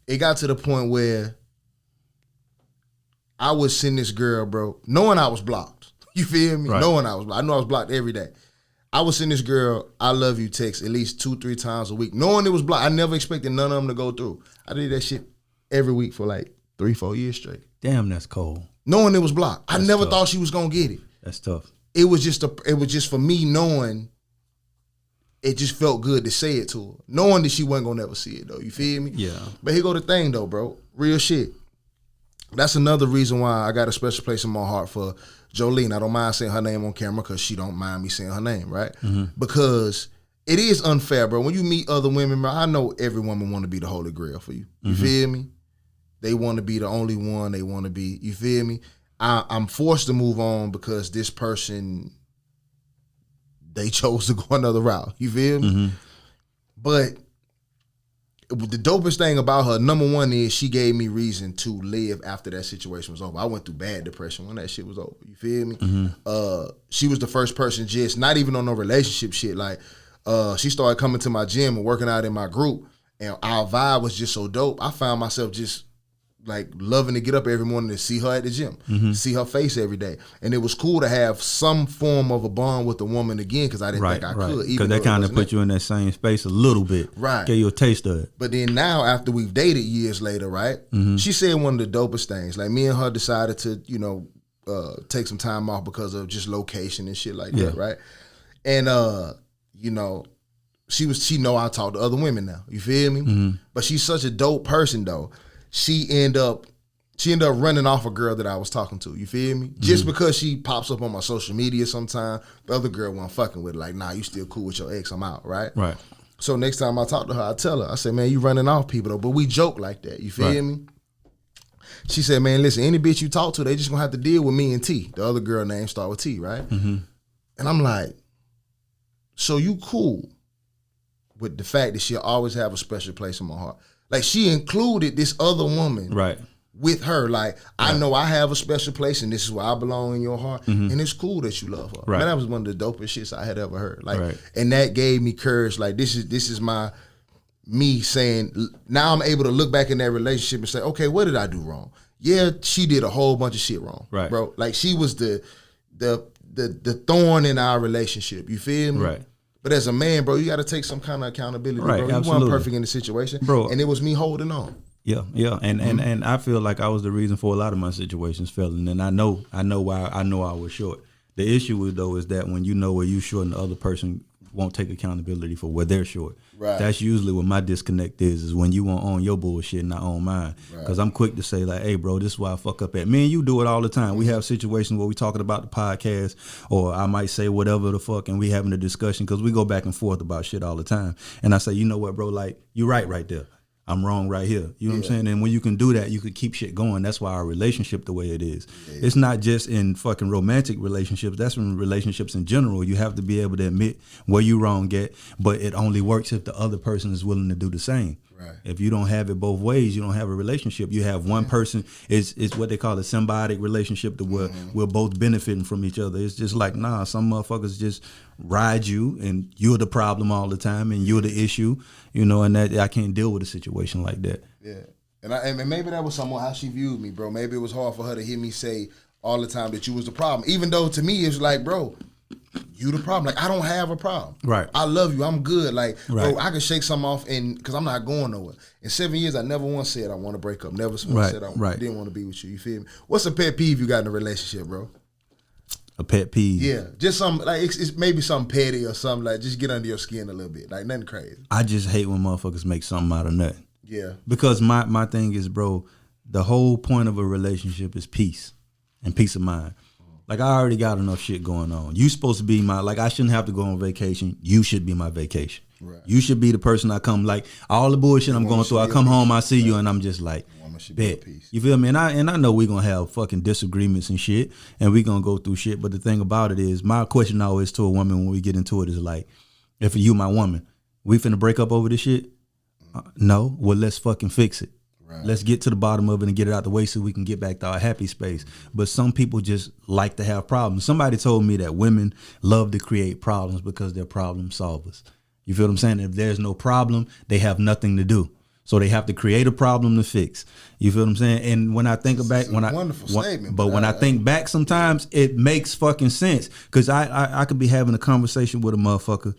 It got to the point where I would send this girl, bro, knowing I was blocked. You feel me? Knowing I was blocked. I knew I was blocked every day. I would send this girl, I love you text at least 2-3 times a week, knowing it was blocked. I never expected none of them to go through. I did that shit every week for like 3-4 years straight. Damn, that's cold. Knowing it was blocked. I never thought she was gonna get it. That's tough. It was just for me knowing it just felt good to say it to her. Knowing that she wasn't gonna never see it though. You feel me? Yeah. But here go the thing though, bro. Real shit. That's another reason why I got a special place in my heart for Jolene. I don't mind saying her name on camera because she don't mind me saying her name, right? Mm-hmm. Because it is unfair, bro. When you meet other women, bro, I know every woman want to be the holy grail for you. You feel me? They want to be the only one. They want to be, you feel me? I'm forced to move on because this person, they chose to go another route. You feel me? Mm-hmm. But the dopest thing about her, number one, is she gave me reason to live after that situation was over. I went through bad depression when that shit was over. You feel me? Mm-hmm. She was the first person, just not even on no relationship shit. Like, she started coming to my gym and working out in my group, and our vibe was just so dope. I found myself just like loving to get up every morning to see her at the gym, see her face every day. And it was cool to have some form of a bond with the woman again, because I didn't think I could. Because that kind of put you in that same space a little bit. Right. Gave you a taste of it. But then now, after we've dated years later, right, she said one of the dopest things. Like, me and her decided to, you know, take some time off because of just location and shit like that, right? And, you know, she know I talk to other women now. You feel me? But she's such a dope person, though. She ended up running off a girl that I was talking to. You feel me? Just because she pops up on my social media sometime, the other girl wasn't fucking with it. Like, nah, you still cool with your ex, I'm out, right? Right. So next time I talk to her, I tell her, I say, man, you running off people though, but we joke like that. You feel me? She said, man, listen, any bitch you talk to, they just gonna have to deal with me and T. The other girl name start with T, right? And I'm like, so you cool with the fact that she'll always have a special place in my heart. Like, she included this other woman with her. Like, I know I have a special place and this is where I belong in your heart. And it's cool that you love her. Man, that was one of the dopest shits I had ever heard. Like, and that gave me courage. Like, this is me saying, now I'm able to look back in that relationship and say, okay, what did I do wrong? Yeah, she did a whole bunch of shit wrong, bro. Like, she was the thorn in our relationship. You feel me? Right. But as a man, bro, you got to take some kind of accountability, bro. You weren't perfect in the situation, bro, and it was me holding on. Yeah, and I feel like I was the reason for a lot of my situations failing, and I know why. I know I was short. The issue is, though, is that when you know where you short and the other person won't take accountability for where they're short. Right. That's usually what my disconnect is when you won't own your bullshit and I own mine. Because I'm quick to say, like, hey, bro, this is why I fuck up at. Me and you do it all the time. We have situations where we talking about the podcast, or I might say whatever the fuck, and we having a discussion because we go back and forth about shit all the time. And I say, you know what, bro, like, you right there. I'm wrong right here. You know what I'm saying? And when you can do that, you can keep shit going. That's why our relationship the way it is. Yeah. It's not just in fucking romantic relationships. That's in relationships in general. You have to be able to admit where you wrong at, but it only works if the other person is willing to do the same. Right. If you don't have it both ways, you don't have a relationship. You have one person. It's what they call a symbiotic relationship, to where we're both benefiting from each other. It's just like, nah, some motherfuckers just ride you, and you're the problem all the time, and you're the issue, and that I can't deal with a situation like that. Yeah, and maybe that was somewhat how she viewed me, bro. Maybe it was hard for her to hear me say all the time that you was the problem, even though to me it's like, bro, you the problem. Like, I don't have a problem. Right. I love you. I'm good. Like, right. Bro, I can shake something off, and because I'm not going nowhere. In 7 years, I never once said I want to break up. Never once said I didn't want to be with you. You feel me? What's a pet peeve you got in a relationship, bro? A pet peeve? Yeah, just something like it's maybe something petty or something like just get under your skin a little bit. Like nothing crazy. I just hate when motherfuckers make something out of nothing. Yeah. Because my thing is, bro, the whole point of a relationship is peace and peace of mind. Like, I already got enough shit going on. You supposed to be I shouldn't have to go on vacation. You should be my vacation. Right. You should be the person I come, like, all the bullshit I'm going through, I come home, I see you, and I'm just like, bet. You feel me? And I know we're going to have fucking disagreements and shit, and we're going to go through shit, but the thing about it is, my question always to a woman when we get into it is like, if you my woman, we finna break up over this shit? No. Well, let's fucking fix it. Right. Let's get to the bottom of it and get it out the way so we can get back to our happy space. But some people just like to have problems. Somebody told me that women love to create problems because they're problem solvers. You feel what I'm saying? If there's no problem, they have nothing to do. So they have to create a problem to fix. You feel what I'm saying? And when I think back, wonderful statement. But when I think back, sometimes it makes fucking sense. Because I could be having a conversation with a motherfucker,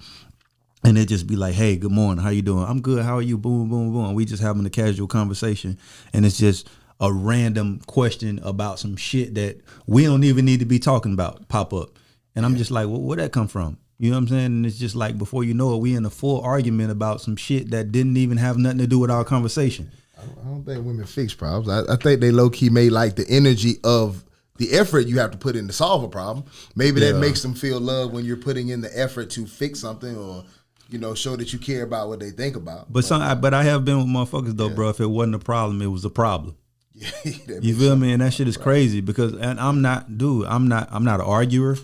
and it just be like, hey, good morning, how you doing? I'm good, how are you? Boom, boom, boom. We just having a casual conversation, and it's just a random question about some shit that we don't even need to be talking about pop up. And I'm just like, well, where'd that come from? You know what I'm saying? And it's just like, before you know it, we in a full argument about some shit that didn't even have nothing to do with our conversation. I don't think women fix problems. I think they low-key may like the energy of the effort you have to put in to solve a problem. Maybe that makes them feel love when you're putting in the effort to fix something, or show that you care about what they think about. But I have been with motherfuckers though, bro. If it wasn't a problem, it was a problem. Yeah, you feel me? And that shit is crazy because, and I'm not an arguer.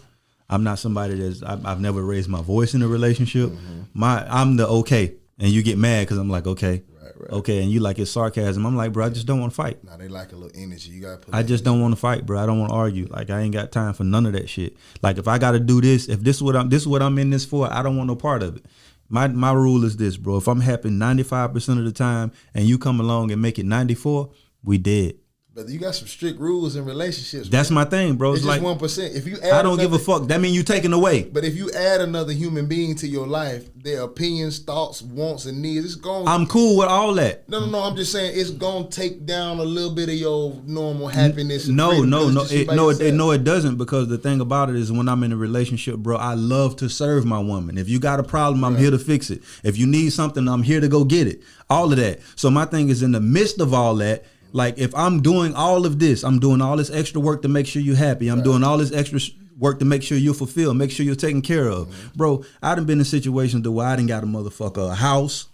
I'm not somebody I've never raised my voice in a relationship. Mm-hmm. I'm the okay, and you get mad because I'm like, okay, right. Okay, and you like it's sarcasm. I'm like, bro, I just don't want to fight. Nah, they like a little energy. You gotta put. I just don't want to fight, bro. I don't want to argue. Like, I ain't got time for none of that shit. Like, if I got to do this, if this is what I'm in this for, I don't want no part of it. My rule is this, bro. If I'm happy 95% of the time and you come along and make it 94, we dead. But you got some strict rules in relationships. That's my thing, bro. It's just like 1%. If you add I don't give a fuck. That means you taking away. But if you add another human being to your life, their opinions, thoughts, wants, and needs, it's going. I'm cool with all that. No. I'm just saying it's gonna take down a little bit of your normal happiness. No, it doesn't. Because the thing about it is, when I'm in a relationship, bro, I love to serve my woman. If you got a problem, I'm here to fix it. If you need something, I'm here to go get it. All of that. So my thing is, in the midst of all that, like, if I'm doing all of this, I'm doing all this extra work to make sure you're happy. I'm doing all this extra work to make sure you're fulfilled, make sure you're taken care of. Mm-hmm. Bro, I done been in situations where I done got a motherfucker a house.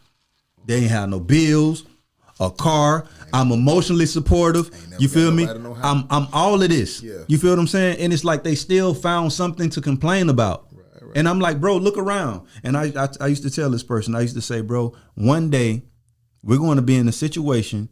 They ain't have no bills, a car. I'm emotionally supportive. You feel me? I'm all of this. Yeah. You feel what I'm saying? And it's like they still found something to complain about. Right. And I'm like, bro, look around. And I used to tell this person, I used to say, bro, one day we're going to be in a situation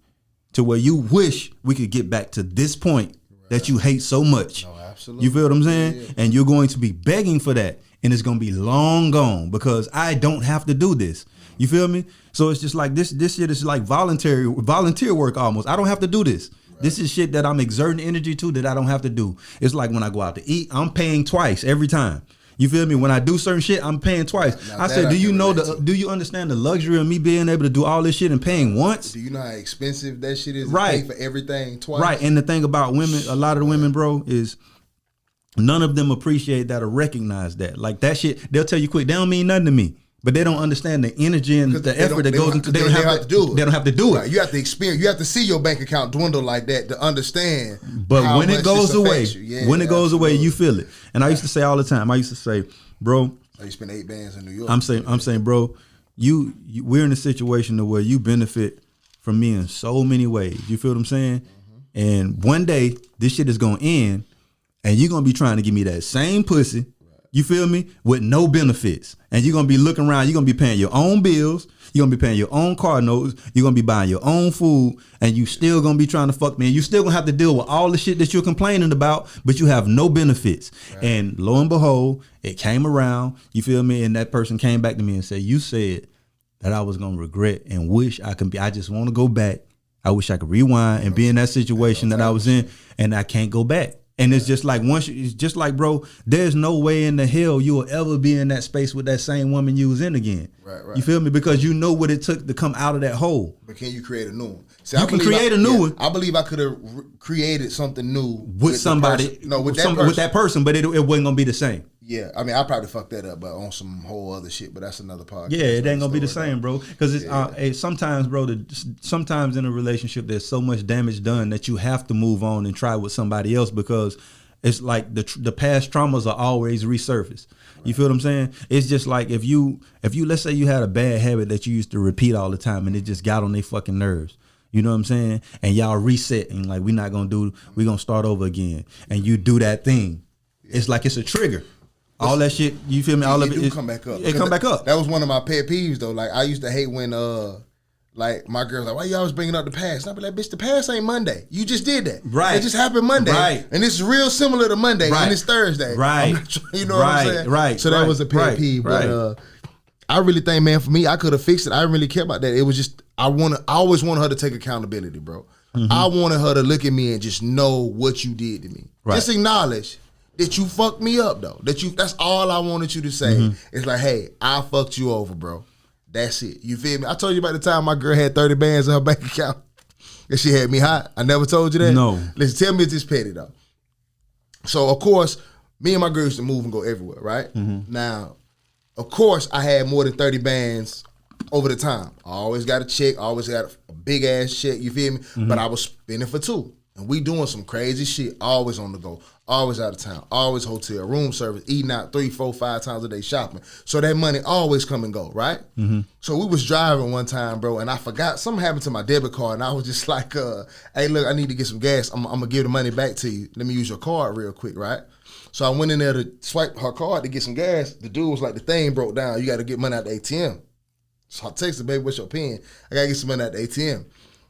to where you wish we could get back to this point that you hate so much. No, absolutely. You feel what I'm saying? Yeah. And you're going to be begging for that. And it's going to be long gone because I don't have to do this. You feel me? So it's just like this shit is like volunteer work almost. I don't have to do this. Right. This is shit that I'm exerting energy to that I don't have to do. It's like when I go out to eat, I'm paying twice every time. You feel me? When I do certain shit, I'm paying twice. Now I said, do you understand the luxury of me being able to do all this shit and paying once? Do you know how expensive that shit is to pay for everything twice? Right. And the thing about women, a lot of the women, bro, is none of them appreciate that or recognize that. Like, that shit, they'll tell you quick, they don't mean nothing to me. But they don't understand the energy and the effort that goes into. They don't have to do it. They don't have to do it. You have to experience. You have to see your bank account dwindle like that to understand. But when it goes away, it goes away, you feel it. And I used to say all the time. I used to say, bro. You spend 8 bands in New York. I'm saying, bro, we're in a situation where you benefit from me in so many ways. You feel what I'm saying? Mm-hmm. And one day this shit is gonna end, and you're gonna be trying to give me that same pussy. You feel me? With no benefits. And you're going to be looking around. You're going to be paying your own bills. You're going to be paying your own car notes. You're going to be buying your own food. And you still going to be trying to fuck me. And you still going to have to deal with all the shit that you're complaining about, but you have no benefits. Right. And lo and behold, it came around. You feel me? And that person came back to me and said, you said that I was going to regret and wish I could be. I just want to go back. I wish I could rewind and be in that situation that I was in. And I can't go back. And it's just like it's just like, bro, there's no way in the hell you will ever be in that space with that same woman you was in again. Right. You feel me? Because you know what it took to come out of that hole. But can you create a new one? See, you can create a new one. I believe I could have created something new with somebody. With that person, but it wasn't gonna be the same. Yeah, I mean, I probably fucked that up, but on some whole other shit. But that's another podcast. Yeah, it ain't gonna be the same, bro. Because it's sometimes, bro. Sometimes in a relationship, there's so much damage done that you have to move on and try with somebody else because it's like the past traumas are always resurfaced. You feel what I'm saying? It's just like if you let's say you had a bad habit that you used to repeat all the time and it just got on their fucking nerves. You know what I'm saying? And y'all reset and like we're gonna start over again. And you do that thing. It's like it's a trigger. All that shit, you feel me? All of it come back up. It come back up. That was one of my pet peeves though. Like I used to hate when like my girl's like, why you always bringing up the past? And I be like, bitch, the past ain't Monday. You just did that. Right. It just happened Monday. Right. And it's real similar to Monday. Right. And it's Thursday. Right. You know what I'm saying? Right. So that was a pet peeve. But I really think, man, for me, I could have fixed it. I didn't really care about that. It was just I always wanted her to take accountability, bro. Mm-hmm. I wanted her to look at me and just know what you did to me. Right. Just acknowledge that you fucked me up, though. That's all I wanted you to say. Mm-hmm. It's like, hey, I fucked you over, bro. That's it. You feel me? I told you about the time my girl had 30 bands in her bank account and she had me hot. I never told you that? No. Listen, tell me it's this petty, though. So, of course, me and my girl used to move and go everywhere, right? Mm-hmm. Now, of course, I had more than 30 bands over the time. I always got a check. I always got a big-ass check, you feel me? Mm-hmm. But I was spending for two. And we doing some crazy shit, always on the go, always out of town, always hotel, room service, eating out 3, 4, 5 times a day shopping. So that money always come and go, right? Mm-hmm. So we was driving one time, bro, and I forgot, something happened to my debit card, and I was just like, hey, look, I need to get some gas. I'm going to give the money back to you. Let me use your card real quick, right? So I went in there to swipe her card to get some gas. The dude was like, the thing broke down. You got to get money out the ATM. So I texted, baby, what's your PIN? I got to get some money out the ATM.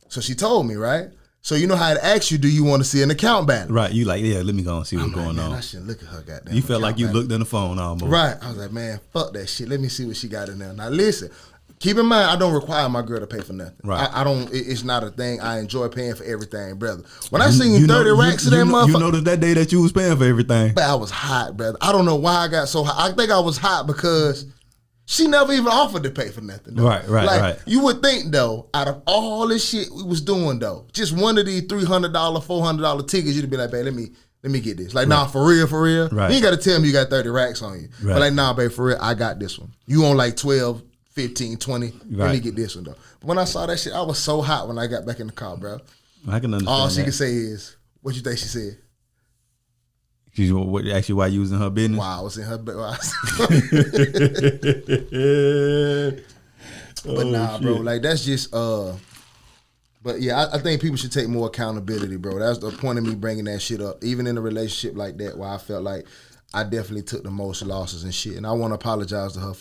So she told me, right? So you know how it asks you, do you want to see an account balance? Right. You like, yeah, let me go and see what's going on. I shouldn't look at her goddamn. You felt like you looked in the phone almost. Right. I was like, man, fuck that shit. Let me see what she got in there. Now listen, keep in mind, I don't require my girl to pay for nothing. Right. I don't, it's not a thing. I enjoy paying for everything, brother. When I seen 30 racks of that motherfucker. You noticed that day that you was paying for everything. But I was hot, brother. I don't know why I got so hot. I think I was hot because she never even offered to pay for nothing, though. Right. You would think, though, out of all this shit we was doing, though, just one of these $300, $400 tickets, you'd be like, babe, let me get this. Like, nah, for real. Right. You ain't got to tell me you got 30 racks on you. Right. But like, nah, babe, for real, I got this one. You on like 12, 15, 20. Right. Let me get this one, though. But when I saw that shit, I was so hot when I got back in the car, bro. I can understand all she can say is, what you think she said? She's actually why you was in her business? Wow, I was in her business. But nah, bro, like that's just but yeah, I think people should take more accountability, bro. That's the point of me bringing that shit up. Even in a relationship like that where I felt like I definitely took the most losses and shit. And I want to apologize to her,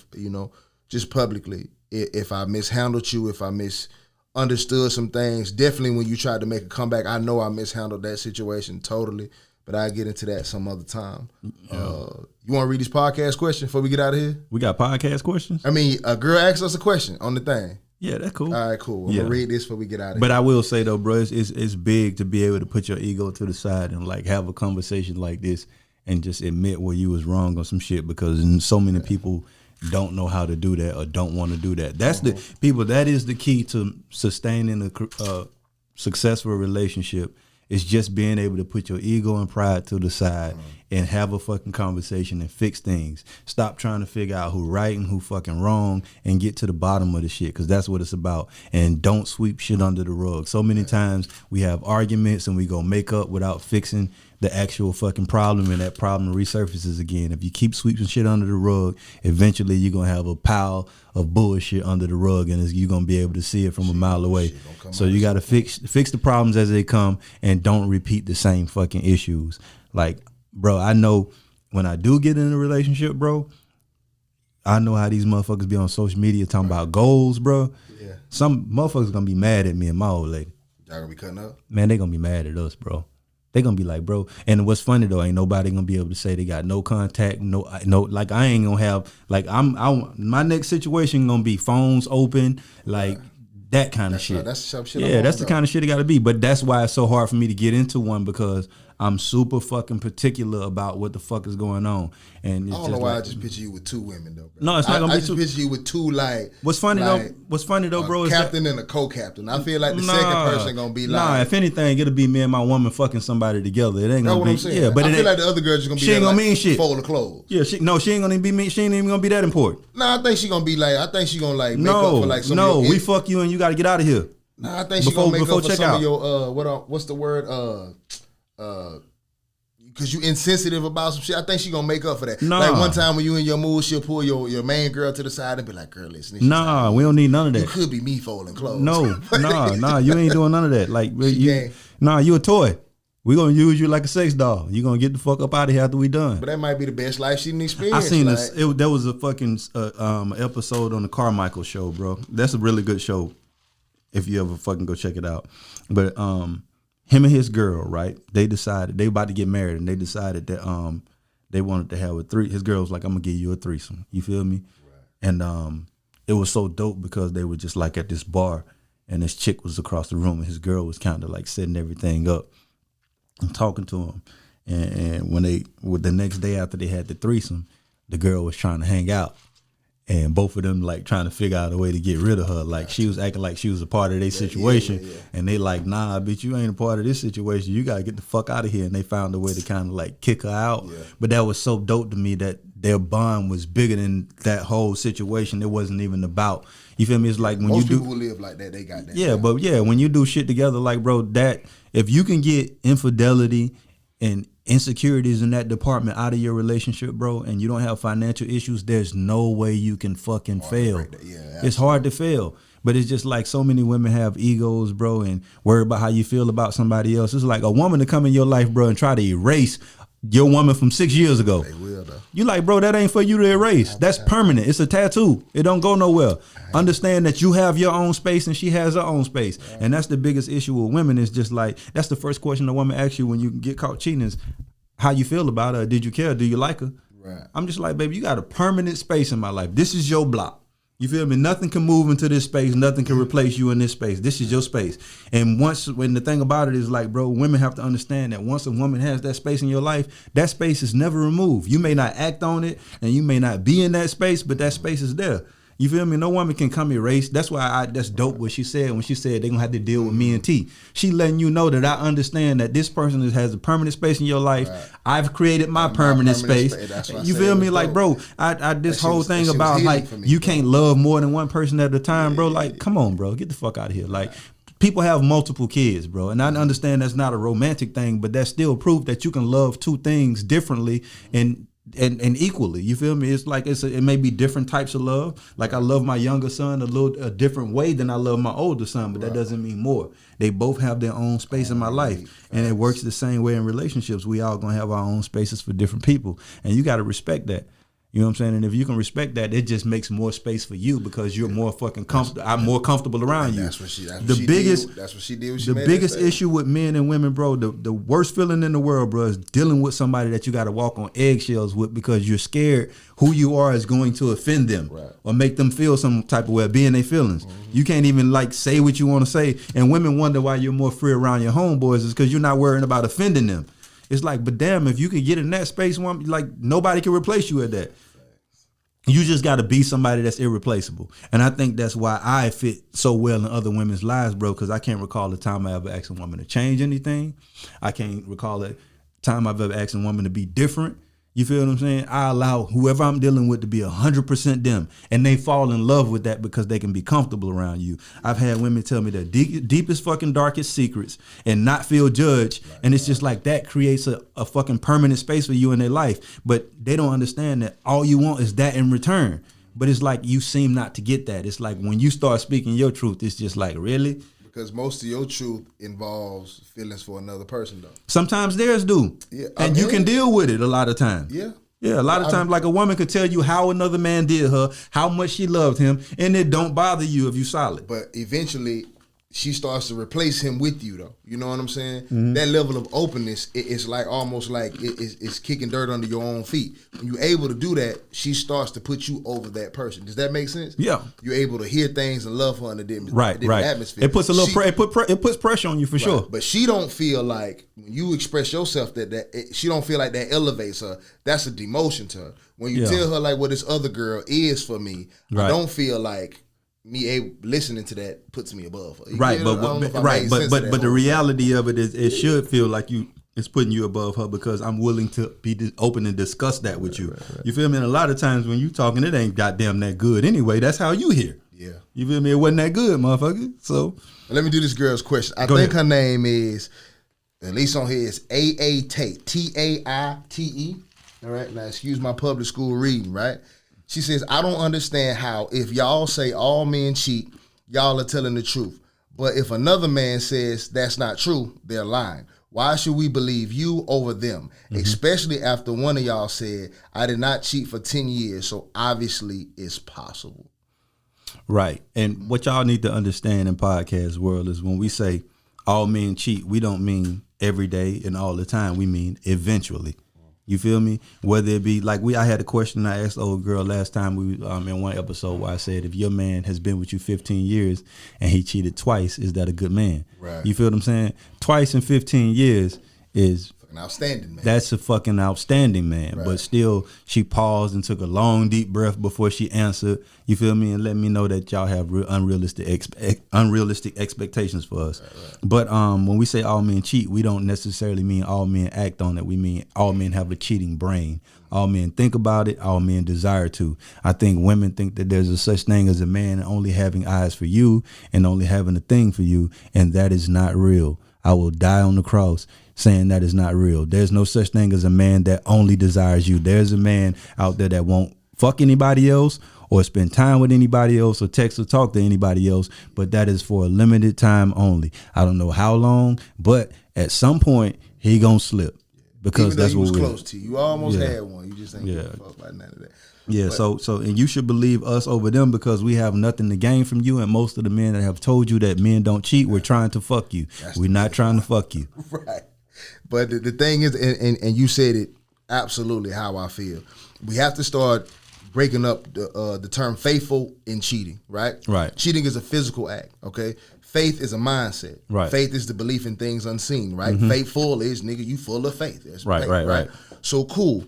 just publicly. If I mishandled you, if I misunderstood some things, definitely when you tried to make a comeback, I know I mishandled that situation totally. But I'll get into that some other time. Yeah. You want to read this podcast question before we get out of here? We got podcast questions? I mean, a girl asked us a question on the thing. Yeah, that's cool. All right, cool. I'm going to read this before we get out of here. But I will say, though, bro, it's big to be able to put your ego to the side and, like, have a conversation like this and just admit where you was wrong on some shit because so many people don't know how to do that or don't want to do that. That's that is the key to sustaining a successful relationship. It's just being able to put your ego and pride to the side and have a fucking conversation and fix things. Stop trying to figure out who right and who fucking wrong and get to the bottom of the shit because that's what it's about. And don't sweep shit under the rug. So many times we have arguments and we go make up without fixing the actual fucking problem, and that problem resurfaces again. If you keep sweeping shit under the rug, eventually you're going to have a pile of bullshit under the rug, and you're going to be able to see it from a mile away. So you got to fix the problems as they come and don't repeat the same fucking issues. Like, bro, I know when I do get in a relationship, bro, I know how these motherfuckers be on social media talking about goals, bro. Yeah. Some motherfuckers gonna be mad at me and my old lady. Y'all gonna be cutting up? Man, they gonna be mad at us, bro. They gonna be like, bro. And what's funny though, ain't nobody gonna be able to say they got no contact, no. Like I ain't gonna have like my next situation gonna be phones open, like that kind of shit. That's some shit. Yeah, that's the kind of shit it got to be. But that's why it's so hard for me to get into one because I'm super fucking particular about what the fuck is going on. And it's I don't know why I just picture you with two women though, bro. No, it's not gonna be two. I just picture you with two like. What's funny though, bro, is captain and a co-captain. I feel like the second person gonna be like. Nah, if anything, it'll be me and my woman fucking somebody together. It ain't gonna be. What I'm saying. Yeah, but I feel like the other girl just gonna be. She ain't gonna mean shit. Fold of clothes. Yeah, she ain't gonna be me. She ain't even gonna be that important. Nah, I think she gonna be like. I think she gonna like make up for like some. No, we fuck you and you got to get out of here. Nah, I think she gonna make up for some of your what's the word because you insensitive about some shit. I think she gonna make up for that. Nah. Like one time when you in your mood, she'll pull your main girl to the side and be like, "Girl, listen." Nah, we don't need none of that. You could be me folding clothes. No, nah, you ain't doing none of that. Like you a toy. We gonna use you like a sex doll. You gonna get the fuck up out of here after we done. But that might be the best life she didn't experience. I seen this. There was a fucking episode on the Carmichael show, bro. That's a really good show. If you ever fucking go check it out. But him and his girl, right? They decided they about to get married, and they decided that they wanted to have a three. His girl was like, "I'm gonna give you a threesome." You feel me? Right. And it was so dope because they were just like at this bar, and this chick was across the room, and his girl was kind of like setting everything up and talking to him. And when the next day after they had the threesome, the girl was trying to hang out. And both of them like trying to figure out a way to get rid of her. Like she was acting like she was a part of their situation. Yeah. And they like, nah, bitch, you ain't a part of this situation. You gotta get the fuck out of here. And they found a way to kind of like kick her out. Yeah. But that was so dope to me that their bond was bigger than that whole situation. It wasn't even about, you feel me? It's like when most you do people who live like that, they got that. Yeah, but yeah, when you do shit together, like bro, that if you can get infidelity and insecurities in that department out of your relationship, bro, and you don't have financial issues, there's no way you can fucking fail. Yeah, it's hard to fail. But it's just like so many women have egos, bro, and worry about how you feel about somebody else. It's like a woman to come in your life, bro, and try to erase your woman from 6 years ago. They will, though. You like, bro, that ain't for you to erase. That's permanent. It's a tattoo. It don't go nowhere. Understand that you have your own space and she has her own space. Right. And that's the biggest issue with women is just like, that's the first question a woman asks you when you get caught cheating is, how you feel about her? Did you care? Do you like her? Right. I'm just like, baby, you got a permanent space in my life. This is your block. You feel me? Nothing can move into this space. Nothing can replace you in this space. This is your space. And when the thing about it is like, bro, women have to understand that once a woman has that space in your life, that space is never removed. You may not act on it and you may not be in that space, but that space is there. You feel me? No woman can come erase. That's why that's dope what she said when she said they're going to have to deal with me and T. She letting you know that I understand that this person has a permanent space in your life. Right. I've created my permanent space. You feel me? Like, bro, I this whole thing about like you can't love more than one person at a time, bro. Like, come on, bro. Get the fuck out of here. Like, people have multiple kids, bro. And I understand that's not a romantic thing, but that's still proof that you can love two things differently and equally. You feel me? It's like it may be different types of love. Like I love my younger son a different way than I love my older son, but that doesn't mean more. They both have their own space in my life, and it works the same way in relationships. We all gonna have our own spaces for different people, and you got to respect that. You know what I'm saying? And if you can respect that, it just makes more space for you because you're more fucking comfortable. I'm more comfortable around you. That's what she did. The biggest issue with men and women, bro, the worst feeling in the world, bro, is dealing with somebody that you got to walk on eggshells with because you're scared who you are is going to offend them or make them feel some type of way of being their feelings. Mm-hmm. You can't even like say what you want to say. And women wonder why you're more free around your homeboys is because you're not worrying about offending them. It's like, but damn, if you can get in that space, like nobody can replace you at that. You just got to be somebody that's irreplaceable. And I think that's why I fit so well in other women's lives, bro, because I can't recall the time I ever asked a woman to change anything. I can't recall the time I've ever asked a woman to be different. You feel what I'm saying? I allow whoever I'm dealing with to be 100% them. And they fall in love with that because they can be comfortable around you. I've had women tell me their deepest fucking darkest secrets and not feel judged. And it's just like that creates a fucking permanent space for you in their life. But they don't understand that all you want is that in return. But it's like you seem not to get that. It's like when you start speaking your truth, it's just like, really? Because most of your truth involves feelings for another person, though. Sometimes theirs do. Yeah, and you can deal with it a lot of times. Yeah. Yeah, a lot of times, like a woman could tell you how another man did her, how much she loved him, and it don't bother you if you solid. But eventually, she starts to replace him with you, though. You know what I'm saying? Mm-hmm. That level of openness, it's like almost like it's kicking dirt under your own feet. When you're able to do that, she starts to put you over that person. Does that make sense? Yeah. You're able to hear things and love her in a different atmosphere. It puts a little it puts pressure on you for sure. But she don't feel like when you express yourself she don't feel like that elevates her. That's a demotion to her. When you tell her like what this other girl is for me, I don't feel like me listening to that puts me above her. Right, but the reality of it is it should feel like it's putting you above her because I'm willing to be open and discuss that with you. Right. You feel me? And a lot of times when you talking, it ain't goddamn that good anyway. That's how you hear. Yeah. You feel me? It wasn't that good, motherfucker. So let me do this girl's question. I think her name is, at least on here, is A.A. Tate. Taite. All right. Now excuse my public school reading, right? She says, I don't understand how if y'all say all men cheat, y'all are telling the truth. But if another man says that's not true, they're lying. Why should we believe you over them? Mm-hmm. Especially after one of y'all said, I did not cheat for 10 years, so obviously it's possible. Right. And what y'all need to understand in podcast world is when we say all men cheat, we don't mean every day and all the time. We mean eventually. You feel me? Whether it be like I had a question I asked the old girl last time we in one episode where I said, if your man has been with you 15 years and he cheated twice, is that a good man? Right. You feel what I'm saying? Twice in 15 years is fucking outstanding, man. That's a fucking outstanding man. Right. But still, she paused and took a long, deep breath before she answered. You feel me? And let me know that y'all have unrealistic expectations for us. Right. But when we say all men cheat, we don't necessarily mean all men act on it. We mean all men have a cheating brain. All men think about it. All men desire to. I think women think that there's a such thing as a man only having eyes for you and only having a thing for you, and that is not real. I will die on the cross saying that is not real. There's no such thing as a man that only desires you. There's a man out there that won't fuck anybody else or spend time with anybody else or text or talk to anybody else, but that is for a limited time only. I don't know how long, but at some point he gonna slip because even that's what we're close to. You almost had one. You just ain't give a fuck about none of that. Yeah, but, so and you should believe us over them because we have nothing to gain from you, and most of the men that have told you that men don't cheat, we're trying to fuck you. We're not trying to fuck you. Right. But the thing is, and you said it absolutely how I feel. We have to start breaking up the term faithful and cheating, right? Right. Cheating is a physical act, okay? Faith is a mindset. Right. Faith is the belief in things unseen, right? Mm-hmm. Faithful is, nigga, you full of faith. That's right. So cool.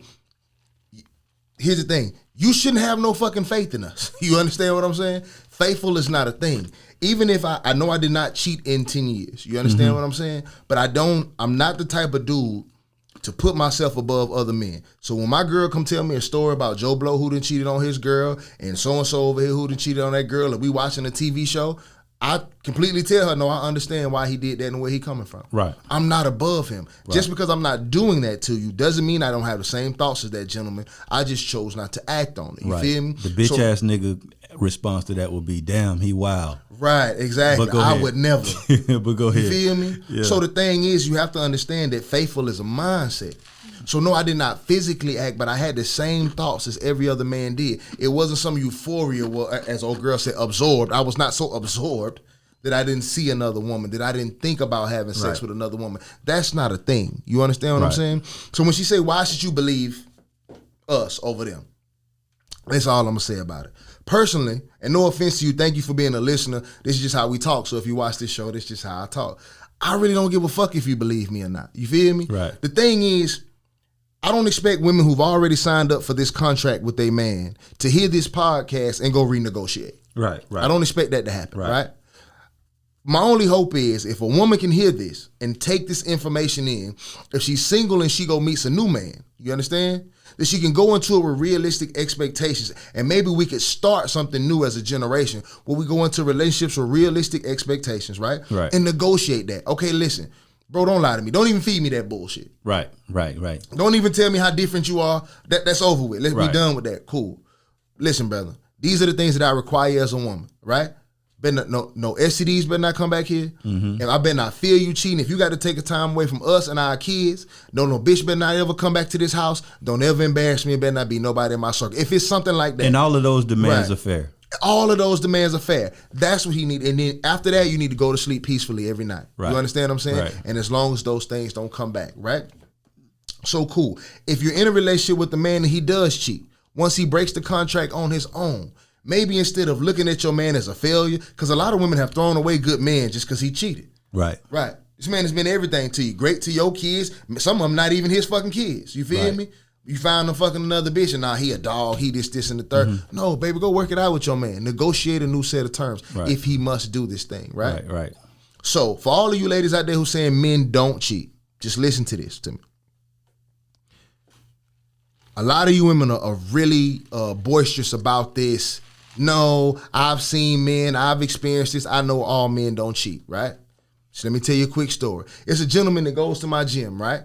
Here's the thing. You shouldn't have no fucking faith in us. You understand what I'm saying? Faithful is not a thing. Even if I know I did not cheat in 10 years. You understand what I'm saying? But I'm not the type of dude to put myself above other men. So when my girl come tell me a story about Joe Blow who done cheated on his girl and so-and-so over here who done cheated on that girl and we watching a TV show, I completely tell her, no, I understand why he did that and where he coming from. Right. I'm not above him. Right. Just because I'm not doing that to you doesn't mean I don't have the same thoughts as that gentleman. I just chose not to act on it. You feel me? The bitch ass nigga response to that would be, damn, he wild. Right, exactly. I would never. But go ahead. You feel me? Yeah. So the thing is, you have to understand that faithful is a mindset. So no, I did not physically act, but I had the same thoughts as every other man did. It wasn't some euphoria, as old girl said, absorbed. I was not so absorbed that I didn't see another woman, that I didn't think about having sex with another woman. That's not a thing. You understand what I'm saying? So when she say, why should you believe us over them? That's all I'm going to say about it. Personally, and no offense to you, thank you for being a listener. This is just how we talk. So if you watch this show, this is just how I talk. I really don't give a fuck if you believe me or not. You feel me? Right. The thing is, I don't expect women who've already signed up for this contract with their man to hear this podcast and go renegotiate. Right. I don't expect that to happen, right? My only hope is if a woman can hear this and take this information in, if she's single and she go meets a new man, you understand? That she can go into it with realistic expectations, and maybe we could start something new as a generation where we go into relationships with realistic expectations, right? And negotiate that. Okay, listen, bro, don't lie to me. Don't even feed me that bullshit. Right. Don't even tell me how different you are. That's over with. Let's be done with that. Cool. Listen, brother, these are the things that I require as a woman, right? No STDs better not come back here. And I better not feel you cheating. If you got to take a time away from us and our kids, no bitch better not ever come back to this house. Don't ever embarrass me. It better not be nobody in my circle. If it's something like that. And all of those demands are fair. All of those demands are fair. That's what he need. And then after that, you need to go to sleep peacefully every night. Right. You understand what I'm saying? Right. And as long as those things don't come back, right? So cool. If you're in a relationship with a man and he does cheat, once he breaks the contract on his own, maybe instead of looking at your man as a failure, because a lot of women have thrown away good men just because he cheated. Right. Right. This man has been everything to you. Great to your kids. Some of them not even his fucking kids. You feel me? You find him fucking another bitch and now he a dog, he this, and the third. No, baby, go work it out with your man. Negotiate a new set of terms if he must do this thing, right? Right. So for all of you ladies out there who saying men don't cheat, just listen to this to me. A lot of you women are really boisterous about this. No, I've seen men, I've experienced this. I know all men don't cheat, right? So let me tell you a quick story. It's a gentleman that goes to my gym, right?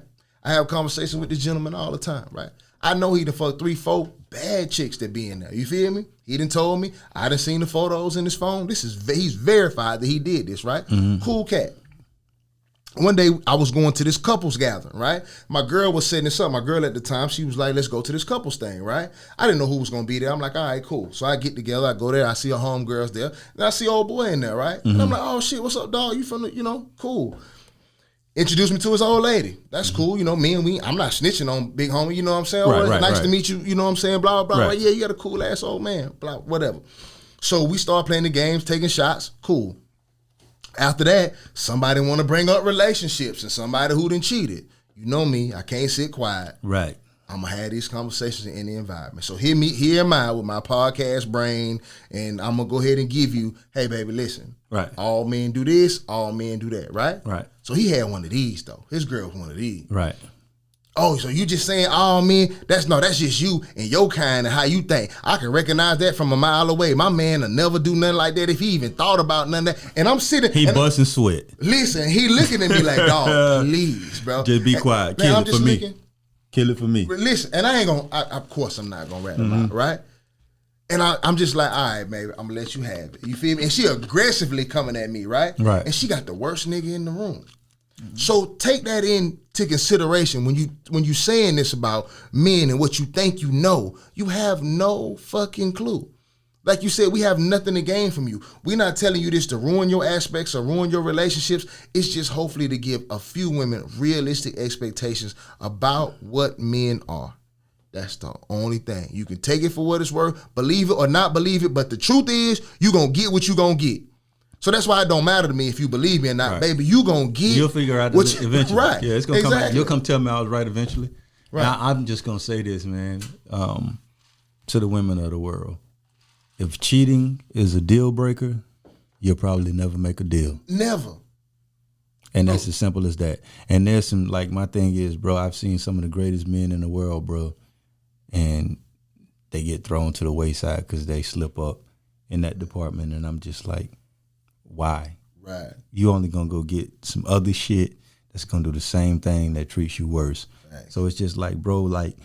I have conversations with this gentleman all the time, right? I know he done fucked 3-4 bad chicks that be in there. You feel me? He done told me. I done seen the photos in his phone. He's verified that he did this, right? Cool cat. One day I was going to this couples gathering, right? My girl was setting this up. My girl at the time, she was like, let's go to this couples thing, right? I didn't know who was going to be there. I'm like, all right, cool. So I get together, I go there, I see her homegirls there, and I see old boy in there, right? And I'm like, oh shit, what's up, dog? You from the, cool. Introduced me to his old lady. That's cool, me and I'm not snitching on big homie, you know what I'm saying? Nice to meet you, you know what I'm saying? Blah, blah, blah. Yeah, you got a cool ass old man, blah, whatever. So we start playing the games, taking shots, cool. After that, somebody want to bring up relationships and somebody who done cheated. You know me, I can't sit quiet. Right. I'm going to have these conversations in the environment. So here am I with my podcast brain, and I'm going to go ahead and give you, hey, baby, listen. Right. All men do this, all men do that, right? Right. So he had one of these, though. His girl was one of these. Right. Oh, so you just saying all men? That's just you and your kind and how you think. I can recognize that from a mile away. My man will never do nothing like that if he even thought about none of that. And I'm sitting. He busting sweat. Listen, he looking at me like, dog, please, bro. Just be quiet. Kill it for me. Kill it for me. Listen, and I ain't going to, of course I'm not going to rat him out, right? And I'm just like, all right, baby, I'm going to let you have it. You feel me? And she aggressively coming at me, right? Right. And she got the worst nigga in the room. So take that into consideration when you saying this about men and what you think you know. You have no fucking clue. Like you said, we have nothing to gain from you. We're not telling you this to ruin your aspects or ruin your relationships. It's just hopefully to give a few women realistic expectations about what men are. That's the only thing. You can take it for what it's worth, believe it or not believe it, but the truth is you going to get what you going to get. So that's why it don't matter to me if you believe me or not, baby. You gonna get. You'll figure out eventually. Right. Yeah, it's gonna come out. You'll come tell me I was right eventually. Right. Now, I'm just gonna say this, man, to the women of the world. If cheating is a deal breaker, you'll probably never make a deal. Never. And that's as simple as that. And there's some, like, my thing is, bro, I've seen some of the greatest men in the world, bro, and they get thrown to the wayside because they slip up in that department. And I'm just like, why? Right. You only gonna go get some other shit that's gonna do the same thing that treats you worse. Right. So it's just like, bro, like,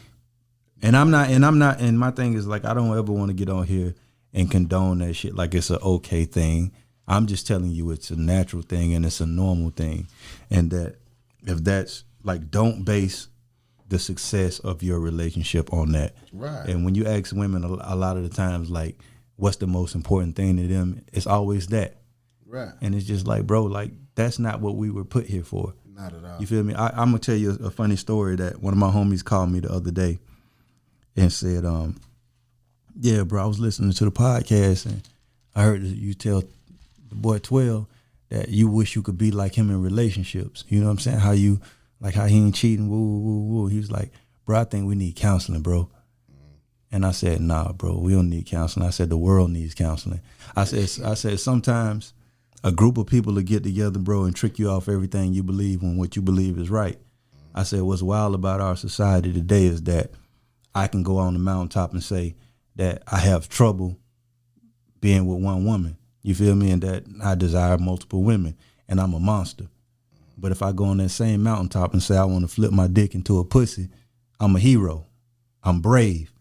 and my thing is like, I don't ever want to get on here and condone that shit like it's an okay thing. I'm just telling you it's a natural thing and it's a normal thing. And that if that's like, don't base the success of your relationship on that. Right. And when you ask women a lot of the times, like, what's the most important thing to them, it's always that. Right. And it's just like, bro, like, that's not what we were put here for. Not at all. You feel me? I'm going to tell you a funny story that one of my homies called me the other day and said, yeah, bro, I was listening to the podcast and I heard you tell the boy 12 that you wish you could be like him in relationships. You know what I'm saying? How you, like, how he ain't cheating, woo, woo, woo. He was like, bro, I think we need counseling, bro. And I said, nah, bro, we don't need counseling. I said, the world needs counseling. I said, sometimes a group of people will get together, bro, and trick you off everything you believe when what you believe is right. I said, what's wild about our society today is that I can go on the mountaintop and say that I have trouble being with one woman. You feel me? And that I desire multiple women and I'm a monster. But if I go on that same mountaintop and say I want to flip my dick into a pussy, I'm a hero. I'm brave.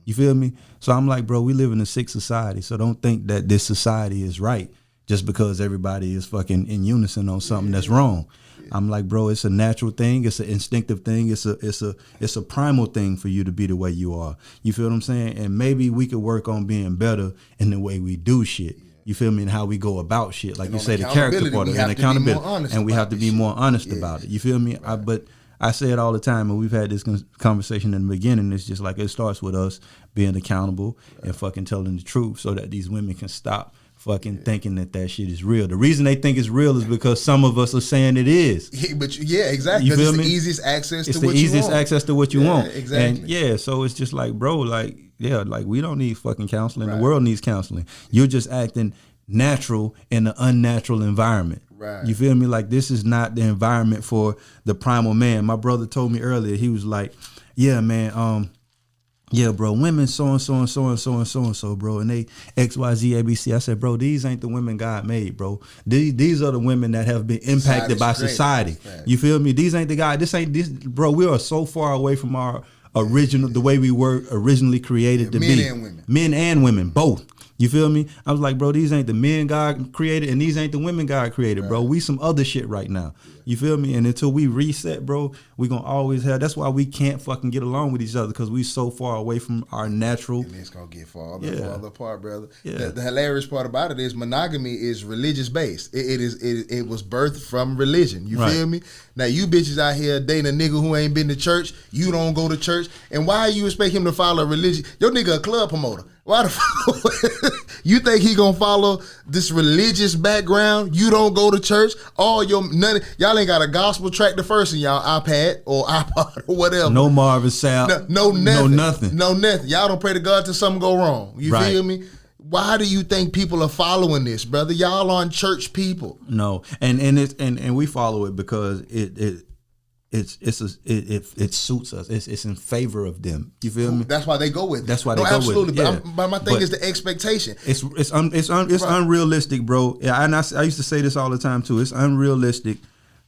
You feel me? So I'm like, bro, we live in a sick society. So don't think that this society is right just because everybody is fucking in unison on something that's wrong. I'm like, bro, it's a natural thing. It's an instinctive thing. It's a primal thing for you to be the way you are. You feel what I'm saying? And maybe we could work on being better in the way we do shit. You feel me? And how we go about shit. Like you say, the character part of it and accountability. And we have to be more honest about it. You feel me? Right. But I say it all the time, and we've had this conversation in the beginning. It's just like it starts with us being accountable and fucking telling the truth so that these women can stop fucking thinking that shit is real. The reason they think it's real is because some of us are saying it is. But exactly. You feel me? me? It's the easiest access it's to what you want. It's the easiest access to what you want. Exactly. And so it's just like, bro, like, like we don't need fucking counseling. Right. The world needs counseling. You're just acting natural in an unnatural environment. Right. You feel me? Like this is not the environment for the primal man. My brother told me earlier, he was like, yeah, man, yeah, bro, women so and so and so and so and so and so, bro, and they XYZ ABC. I said, bro, these ain't the women God made, bro. These are the women that have been impacted by society. You feel me? These ain't the guy. This, bro. We are so far away from our original, the way we were originally created to be. Men and women, both. You feel me? I was like, bro, these ain't the men God created and these ain't the women God created, bro. We some other shit right now. You feel me? And until we reset, bro, we gonna always have, that's why we can't fucking get along with each other, because we so far away from our natural. And it's gonna get farther apart, brother. Yeah. The hilarious part about it is monogamy is religious based. It was birthed from religion. You feel me? Now you bitches out here dating a nigga who ain't been to church. You don't go to church. And why you expect him to follow religion? Your nigga a club promoter. Why the fuck? You think he gonna follow this religious background? You don't go to church. Y'all ain't got a gospel track the first in y'all iPad or iPod or whatever. No Marvin Sapp. No nothing. No nothing. Y'all don't pray to God till something go wrong. You feel me? Why do you think people are following this, brother? Y'all aren't church people. No, and we follow it because it suits us. It's in favor of them. You feel me? That's why they go with it. That's why they go absolutely. with it. But my thing is the expectation. It's unrealistic, bro. Yeah, and I used to say this all the time too. It's unrealistic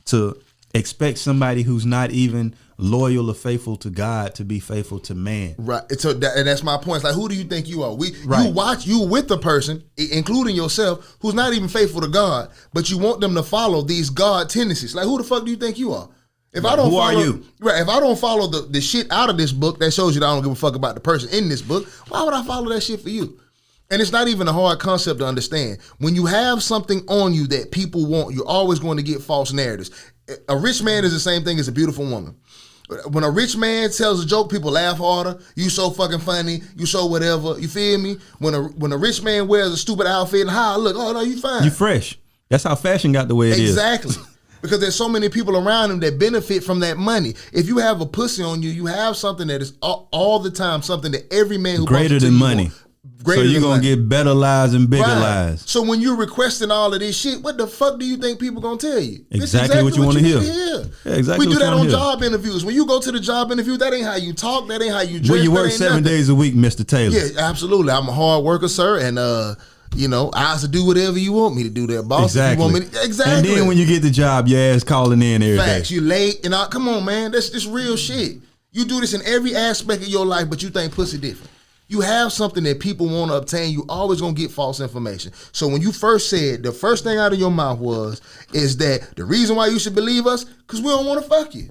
to expect somebody who's not even loyal or faithful to God to be faithful to man. Right. So and that's my point. It's like, who do you think you are? You with the person, including yourself, who's not even faithful to God, but you want them to follow these God tendencies. Like, who the fuck do you think you are? If I don't who follow, are you? Right. If I don't follow the shit out of this book that shows you that I don't give a fuck about the person in this book, why would I follow that shit for you? And it's not even a hard concept to understand. When you have something on you that people want, you're always going to get false narratives. A rich man is the same thing as a beautiful woman. When a rich man tells a joke, people laugh harder. You so fucking funny. You so whatever. You feel me? When a rich man wears a stupid outfit and look, oh no, you fine. You fresh. That's how fashion got the way it is. Exactly. Because there's so many people around him that benefit from that money. If you have a pussy on you, you have something that is all the time something that every man who greater than money. So you're going to get better lies and bigger lies. So when you're requesting all of this shit, what the fuck do you think people going to tell you? Exactly what you want to hear. Yeah, exactly. We do that on job interviews. When you go to the job interview, that ain't how you talk. That ain't how you dress. Well, you work 7 days a week, Mr. Taylor. Yeah, absolutely. I'm a hard worker, sir. And, I have to do whatever you want me to do there, boss. Exactly. If you want me to, exactly. And then when you get the job, your ass calling in every Facts. day. You late. And come on, man. That's just real shit. You do this in every aspect of your life, but you think pussy different. You have something that people want to obtain, you always going to get false information. So when you first said, the first thing out of your mouth is that the reason why you should believe us, because we don't want to fuck you.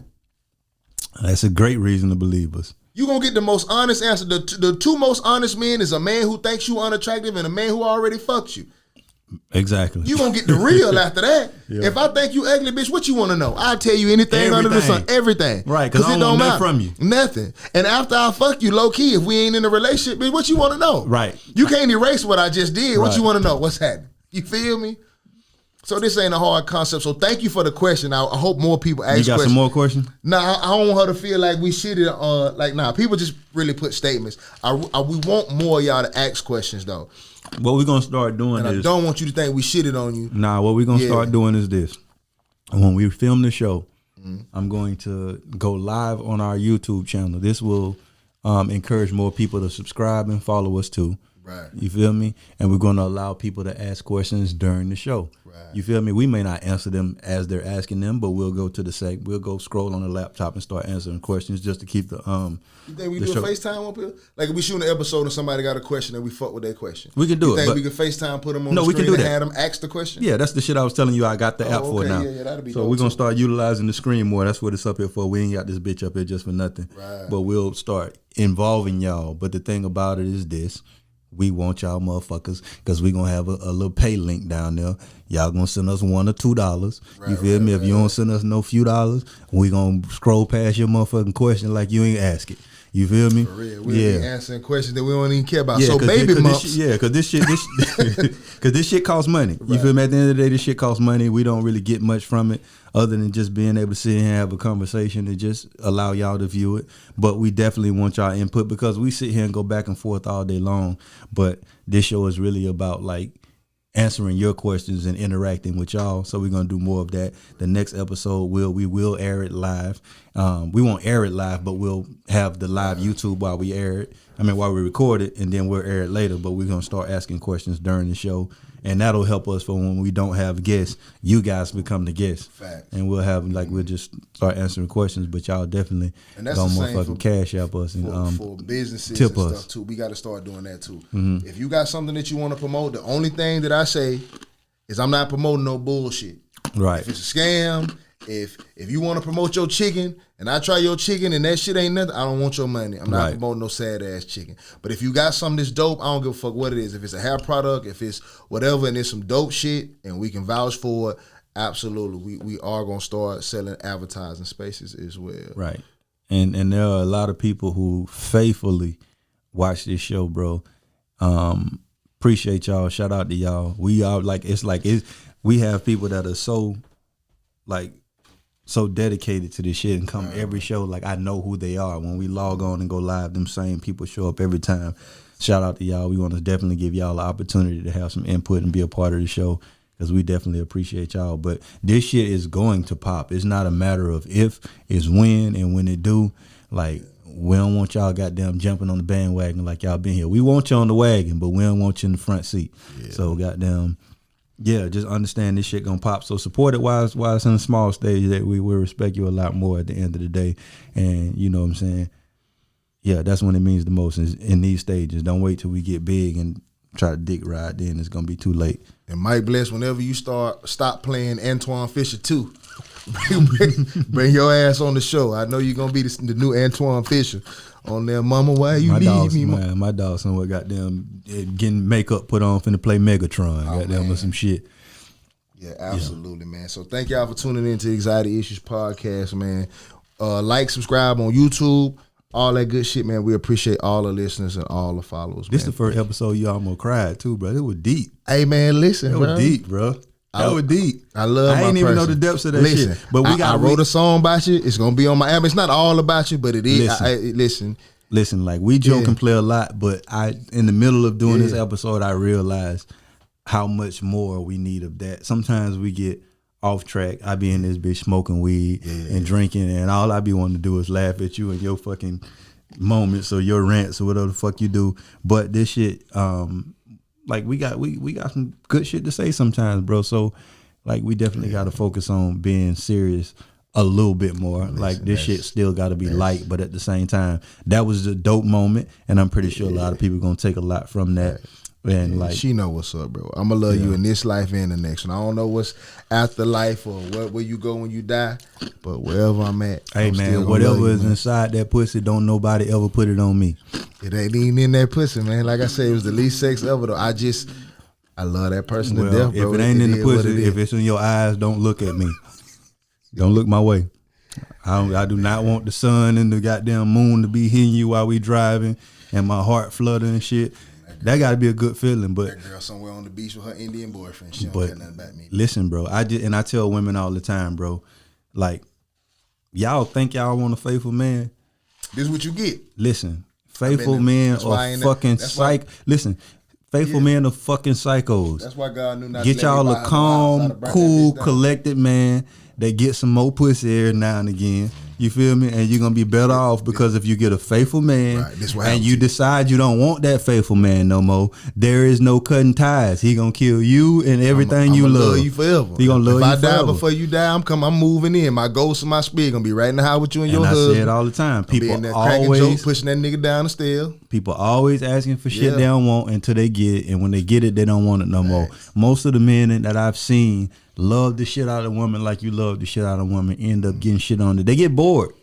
That's a great reason to believe us. You're going to get the most honest answer. The two most honest men is a man who thinks you unattractive and a man who already fucked you. Exactly. You gonna get the real after that. Yeah. If I think you ugly, bitch, what you want to know? I'll tell you anything under the sun. Everything. Right, because I don't want nothing from you. Nothing. And after I fuck you, low key, if we ain't in a relationship, bitch, what you want to know? Right. You can't erase what I just did. What you want to know? What's happening? You feel me? So this ain't a hard concept. So thank you for the question. I hope more people ask questions. You got some more questions? Nah, I don't want her to feel like we shitted on, people just really put statements. We want more of y'all to ask questions though. What we're going to start doing is... I don't want you to think we shitted on you. Nah, what we're going to start doing is this. When we film the show, I'm going to go live on our YouTube channel. This will encourage more people to subscribe and follow us too. Right. You feel me? And we're going to allow people to ask questions during the show. Right. You feel me? We may not answer them as they're asking them, but we'll go to the segment. We'll go scroll on the laptop and start answering questions just to keep the You think we do a FaceTime up here? Like if we shoot an episode and somebody got a question and we fuck with their question. We can do you it. Think we can FaceTime, put them on the screen, we can do and that. have them ask the question? Yeah, that's the shit I was telling you I got the app for now. Yeah, that'll be so dope we're going too. to start utilizing the screen more. That's what it's up here for. We ain't got this bitch up here just for nothing. Right. But we'll start involving y'all. But the thing about it is this. We want y'all motherfuckers because we going to have a little pay link down there. Y'all going to send us $1 or $2. Right, you feel me? right, If you don't send us no few dollars, we going to scroll past your motherfucking question like you ain't ask it. You feel me? For real. We'll be answering questions that we don't even care about. So Mumps. Because this shit costs money. You feel me? At the end of the day, this shit costs money. We don't really get much from it other than just being able to sit here and have a conversation and just allow y'all to view it. But we definitely want y'all input because we sit here and go back and forth all day long. But this show is really about like answering your questions and interacting with y'all. So we're gonna do more of that. The next episode we will air it live. We won't air it live, but we'll have the live YouTube while we air it. While we record it, and then we'll air it later. But we're gonna start asking questions during the show, and that'll help us for when we don't have guests. You guys become the guests, Facts. and we'll have we'll just start answering questions. But y'all definitely and that's don't the same motherfucking cash app us and for businesses tip and us. stuff too. We got to start doing that too. Mm-hmm. If you got something that you want to promote, the only thing that I say is I'm not promoting no bullshit. Right. If it's a scam, if you want to promote your chicken and I try your chicken and that shit ain't nothing, I don't want your money. I'm not promoting no sad ass chicken. But if you got something that's dope, I don't give a fuck what it is. If it's a hair product, if it's whatever, and it's some dope shit and we can vouch for it, absolutely. We are gonna start selling advertising spaces as well. Right. And there are a lot of people who faithfully watch this show, bro. Appreciate y'all. Shout out to y'all. We are we have people that are so dedicated to this shit and come every show. Like I know who they are. When we log on and go live, them same people show up every time. Shout out to y'all. We want to definitely give y'all the opportunity to have some input and be a part of the show because we definitely appreciate y'all. But this shit is going to pop. It's not a matter of if, it's when, and when it do. Like we don't want y'all goddamn jumping on the bandwagon like y'all been here. We want you on the wagon, but we don't want you in the front seat. Yeah. So goddamn. Yeah, just understand this shit gonna pop. So support it while it's in a small stage. That we will respect you a lot more at the end of the day. And you know what I'm saying? Yeah, that's when it means the most is in these stages. Don't wait till we get big and try to dick ride. Then it's gonna be too late. And Mike Bless, whenever you stop playing Antoine Fisher 2, bring your ass on the show. I know you're gonna be the new Antoine Fisher on there. Mama, why you leave me? Man, my dog somewhere goddamn getting makeup put on finna play Megatron. Goddamn with some shit. Yeah, absolutely, man. So thank y'all for tuning in to the Anxiety Issues Podcast, man. Like, subscribe on YouTube, all that good shit, man. We appreciate all the listeners and all the followers. This is the first episode you almost cried too, bro. It was deep. Hey, man, listen, it was deep, bro. That was deep. I love. I ain't even know the depths of that shit. But I wrote a song about you. It's gonna be on my album. It's not all about you, but it is. Listen. Like we joke and play a lot, but in the middle of doing this episode, I realized how much more we need of that. Sometimes we get off track. I be in this bitch smoking weed and drinking, and all I be wanting to do is laugh at you and your fucking moments or your rants or whatever the fuck you do. But this shit, like we got some good shit to say sometimes, bro. So like we definitely got to focus on being serious a little bit more. Like this shit still got to be light, but at the same time, that was a dope moment, and I'm pretty sure a lot of people gonna take a lot from that. And like she know what's up, bro. I'm gonna love you in this life and the next one. I don't know what's after life or where you go when you die, but wherever I'm at, hey man, whatever is inside that pussy, don't nobody ever put it on me. It ain't even in that pussy, man. Like I said, it was the least sex ever though. I love that person to death, bro. If it ain't in the pussy, if it's in your eyes, don't look at me. Don't look my way. I do not want the sun and the goddamn moon to be hitting you while we driving and my heart fluttering and shit. That got to be a good feeling, but that girl somewhere on the beach with her Indian boyfriend. She don't care nothing about me. Listen, bro, I tell women all the time, bro, like y'all think y'all want a faithful man. This is what you get. Listen, faithful men are fucking psych. Listen, faithful men are fucking psychos. That's why God knew not get to y'all a calm, cool, collected man that gets some more pussy every now and again. You feel me? And you're gonna be better off because if you get a faithful man and you decide you don't want that faithful man no more, there is no cutting ties. He gonna kill you and everything you love. You forever. He gonna love you forever. If I die before you die, I'm moving in. My ghost and my spirit gonna be right in the house with you and your husband. I say it all the time. People always joke, pushing that nigga down the stair. People always asking for shit they don't want until they get it, and when they get it, they don't want it no more. Most of the men that I've seen love the shit out of a woman like you love the shit out of a woman, end up getting shit on it. They get bored.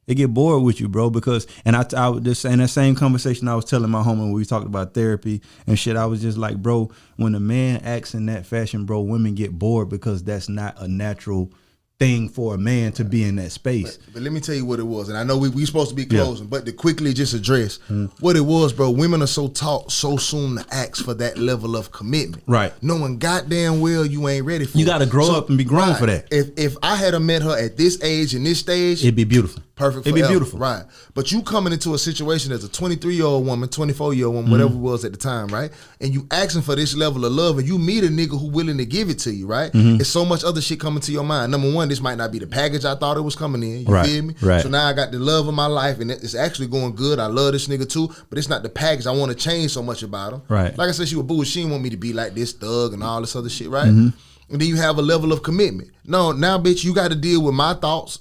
They get bored with you, bro, because, and I would just, in that same conversation I was telling my homie when we talked about therapy and shit, I was just like, bro, when a man acts in that fashion, bro, women get bored because that's not a natural thing for a man to be in that space. But let me tell you what it was, and I know we supposed to be closing, but to quickly just address what it was, bro. Women are so taught so soon to ask for that level of commitment, right? Knowing goddamn well you ain't ready for. You got to grow up and be grown for that. If I had met her at this age and this stage, it'd be beautiful, perfect. It'd be beautiful, right? But you coming into a situation as a 23-year-old woman, 24-year-old woman, whatever it was at the time, right? And you asking for this level of love, and you meet a nigga who willing to give it to you, right? It's so much other shit coming to your mind. Number one, this might not be the package I thought it was coming in. You feel me? Right. So now I got the love of my life, and it's actually going good. I love this nigga too, but it's not the package I want to change so much about him. Right. Like I said, she was boo. She didn't want me to be like this thug and all this other shit, right? And then you have a level of commitment. No, now, bitch, you got to deal with my thoughts,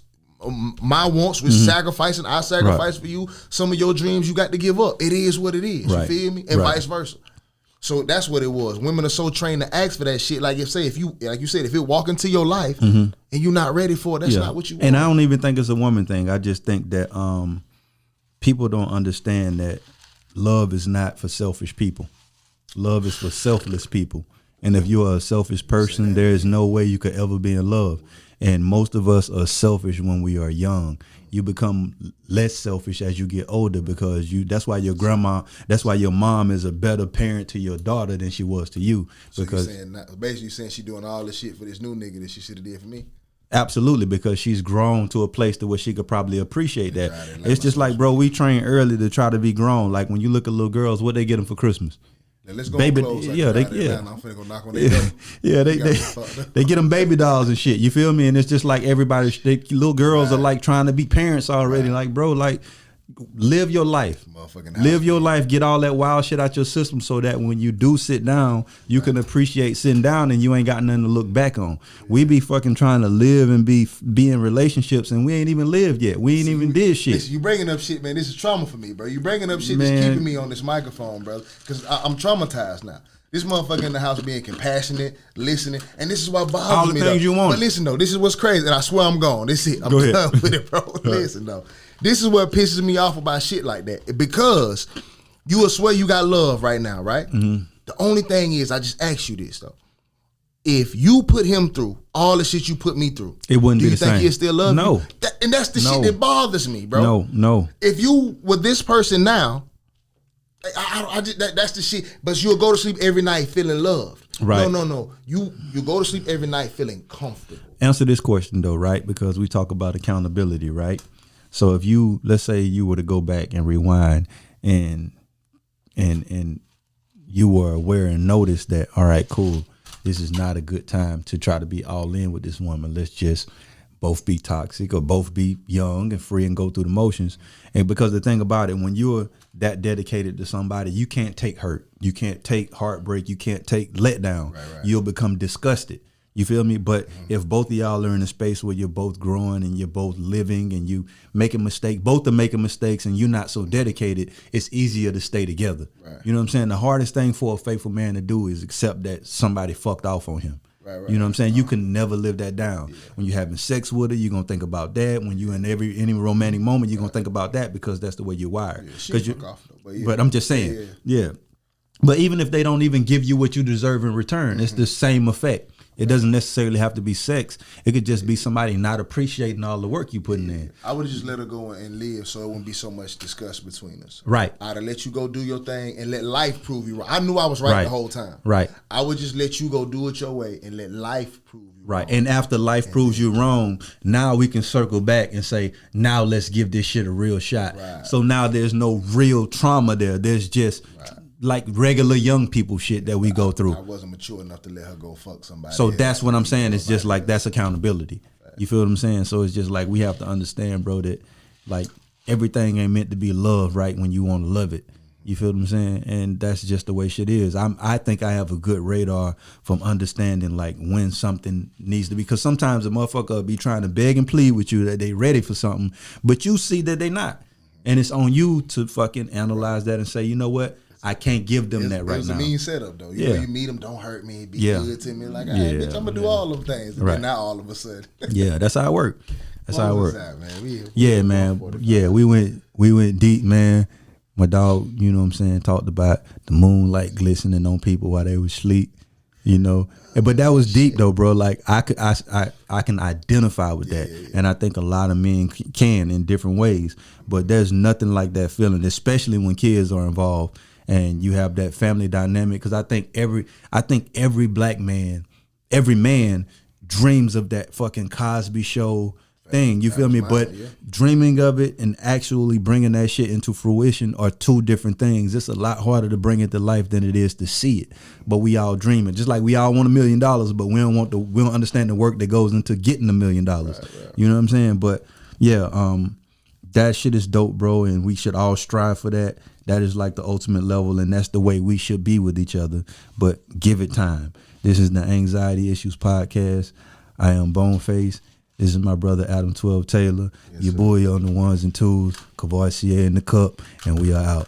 my wants with sacrificing. I sacrifice for you. Some of your dreams you got to give up. It is what it is. You feel me? And vice versa. So that's what it was. Women are so trained to ask for that shit. Like if you said, if it walk into your life and you're not ready for it, that's not what you want. And I don't even think it's a woman thing. I just think that people don't understand that love is not for selfish people. Love is for selfless people. And if you're a selfish person, there is no way you could ever be in love. And most of us are selfish when we are young. You become less selfish as you get older because that's why your mom is a better parent to your daughter than she was to you. So because basically saying she doing all this shit for this new nigga that she should have did for me. Absolutely, because she's grown to a place to where she could probably appreciate that. It's just like, bro, we train early to try to be grown. Like when you look at little girls, what they get them for Christmas? Now let's go baby, close. I'm finna go knock on their door. They get them baby dolls and shit. You feel me? And it's just like everybody, little girls are like trying to be parents already. Like, bro, like live your life. Live your life. Get all that wild shit out your system so that when you do sit down, you can appreciate sitting down and you ain't got nothing to look back on. We be fucking trying to live and be in relationships and we ain't even lived yet. We ain't even did shit. Listen, you bringing up shit, man. This is trauma for me, bro. You bringing up shit that's keeping me on this microphone, bro. Because I'm traumatized now. This motherfucker in the house being compassionate, listening, and this is what bothers me. All the things you want. But listen, though, this is what's crazy, and I swear I'm gone. This is it. I'm done with it, bro. Listen, though. This is what pisses me off about shit like that. Because you will swear you got love right now, right? The only thing is, I just ask you this, though. If you put him through all the shit you put me through, it wouldn't be the same. Do you think he'll still love you? And that's the shit that bothers me, bro. No. If you were this person now, that's the shit. But you'll go to sleep every night feeling loved. Right. No. You go to sleep every night feeling comfortable. Answer this question though, right? Because we talk about accountability, right? So if you, let's say you were to go back and rewind and you were aware and noticed that, all right, cool, this is not a good time to try to be all in with this woman. Let's just both be toxic or both be young and free and go through the motions. And because the thing about it, when you're that dedicated to somebody, you can't take hurt. You can't take heartbreak. You can't take letdown. Right. You'll become disgusted. You feel me? But if both of y'all are in a space where you're both growing and you're both living and you making mistakes, both are making mistakes and you're not so dedicated, it's easier to stay together. Right. You know what I'm saying? The hardest thing for a faithful man to do is accept that somebody fucked off on him. Right. You know what I'm saying? You can never live that down. Yeah. When you're having sex with her, you're going to think about that. When you're in any romantic moment, you're going to think about that because that's the way you're wired. But I'm just saying, yeah. But even if they don't even give you what you deserve in return, it's the same effect. It doesn't necessarily have to be sex. It could just be somebody not appreciating all the work you putting in. I would have just let her go and live so it wouldn't be so much discuss between us. Right. I'd have let you go do your thing and let life prove you right. I knew I was right the whole time. Right. I would just let you go do it your way and let life prove you right. And after life proves you wrong, now we can circle back and say, now let's give this shit a real shot. Right. So now there's no real trauma there. There's just like regular young people shit that we go through. I wasn't mature enough to let her go fuck somebody. So that's what I'm saying. It's just like that's accountability. You feel what I'm saying? So it's just like we have to understand, bro, that like everything ain't meant to be love right when you want to love it. You feel what I'm saying? And that's just the way shit is. I think I have a good radar from understanding like when something needs to be, because sometimes a motherfucker will be trying to beg and plead with you that they ready for something, but you see that they not. And it's on you to fucking analyze that and say, you know what? I can't give them that right now. It was a mean setup though. You know, you meet them, don't hurt me, be good to me. Like, all right, bitch, I'm gonna do all them things. And then now all of a sudden. Yeah, that's how it work. That's how it work. Man, we went deep, man. My dog, you know what I'm saying, talked about the moonlight glistening on people while they were asleep, you know. But that was deep though, bro. Like I can identify with that. And I think a lot of men can in different ways. But there's nothing like that feeling, especially when kids are involved and you have that family dynamic. Because I think every black man, every man dreams of that fucking Cosby Show thing, you feel me? But dreaming of it and actually bringing that shit into fruition are two different things. It's a lot harder to bring it to life than it is to see it. But we all dream it. Just like we all want $1 million, but we don't understand the work that goes into getting $1 million. Right. You know what I'm saying? But yeah, that shit is dope, bro, and we should all strive for that. That is like the ultimate level, and that's the way we should be with each other. But give it time. This is the Anxiety Issues Podcast. I am Boneface. This is my brother Adam 12 Taylor, your boy on the ones and twos, Cavoisier in the cup, and we are out.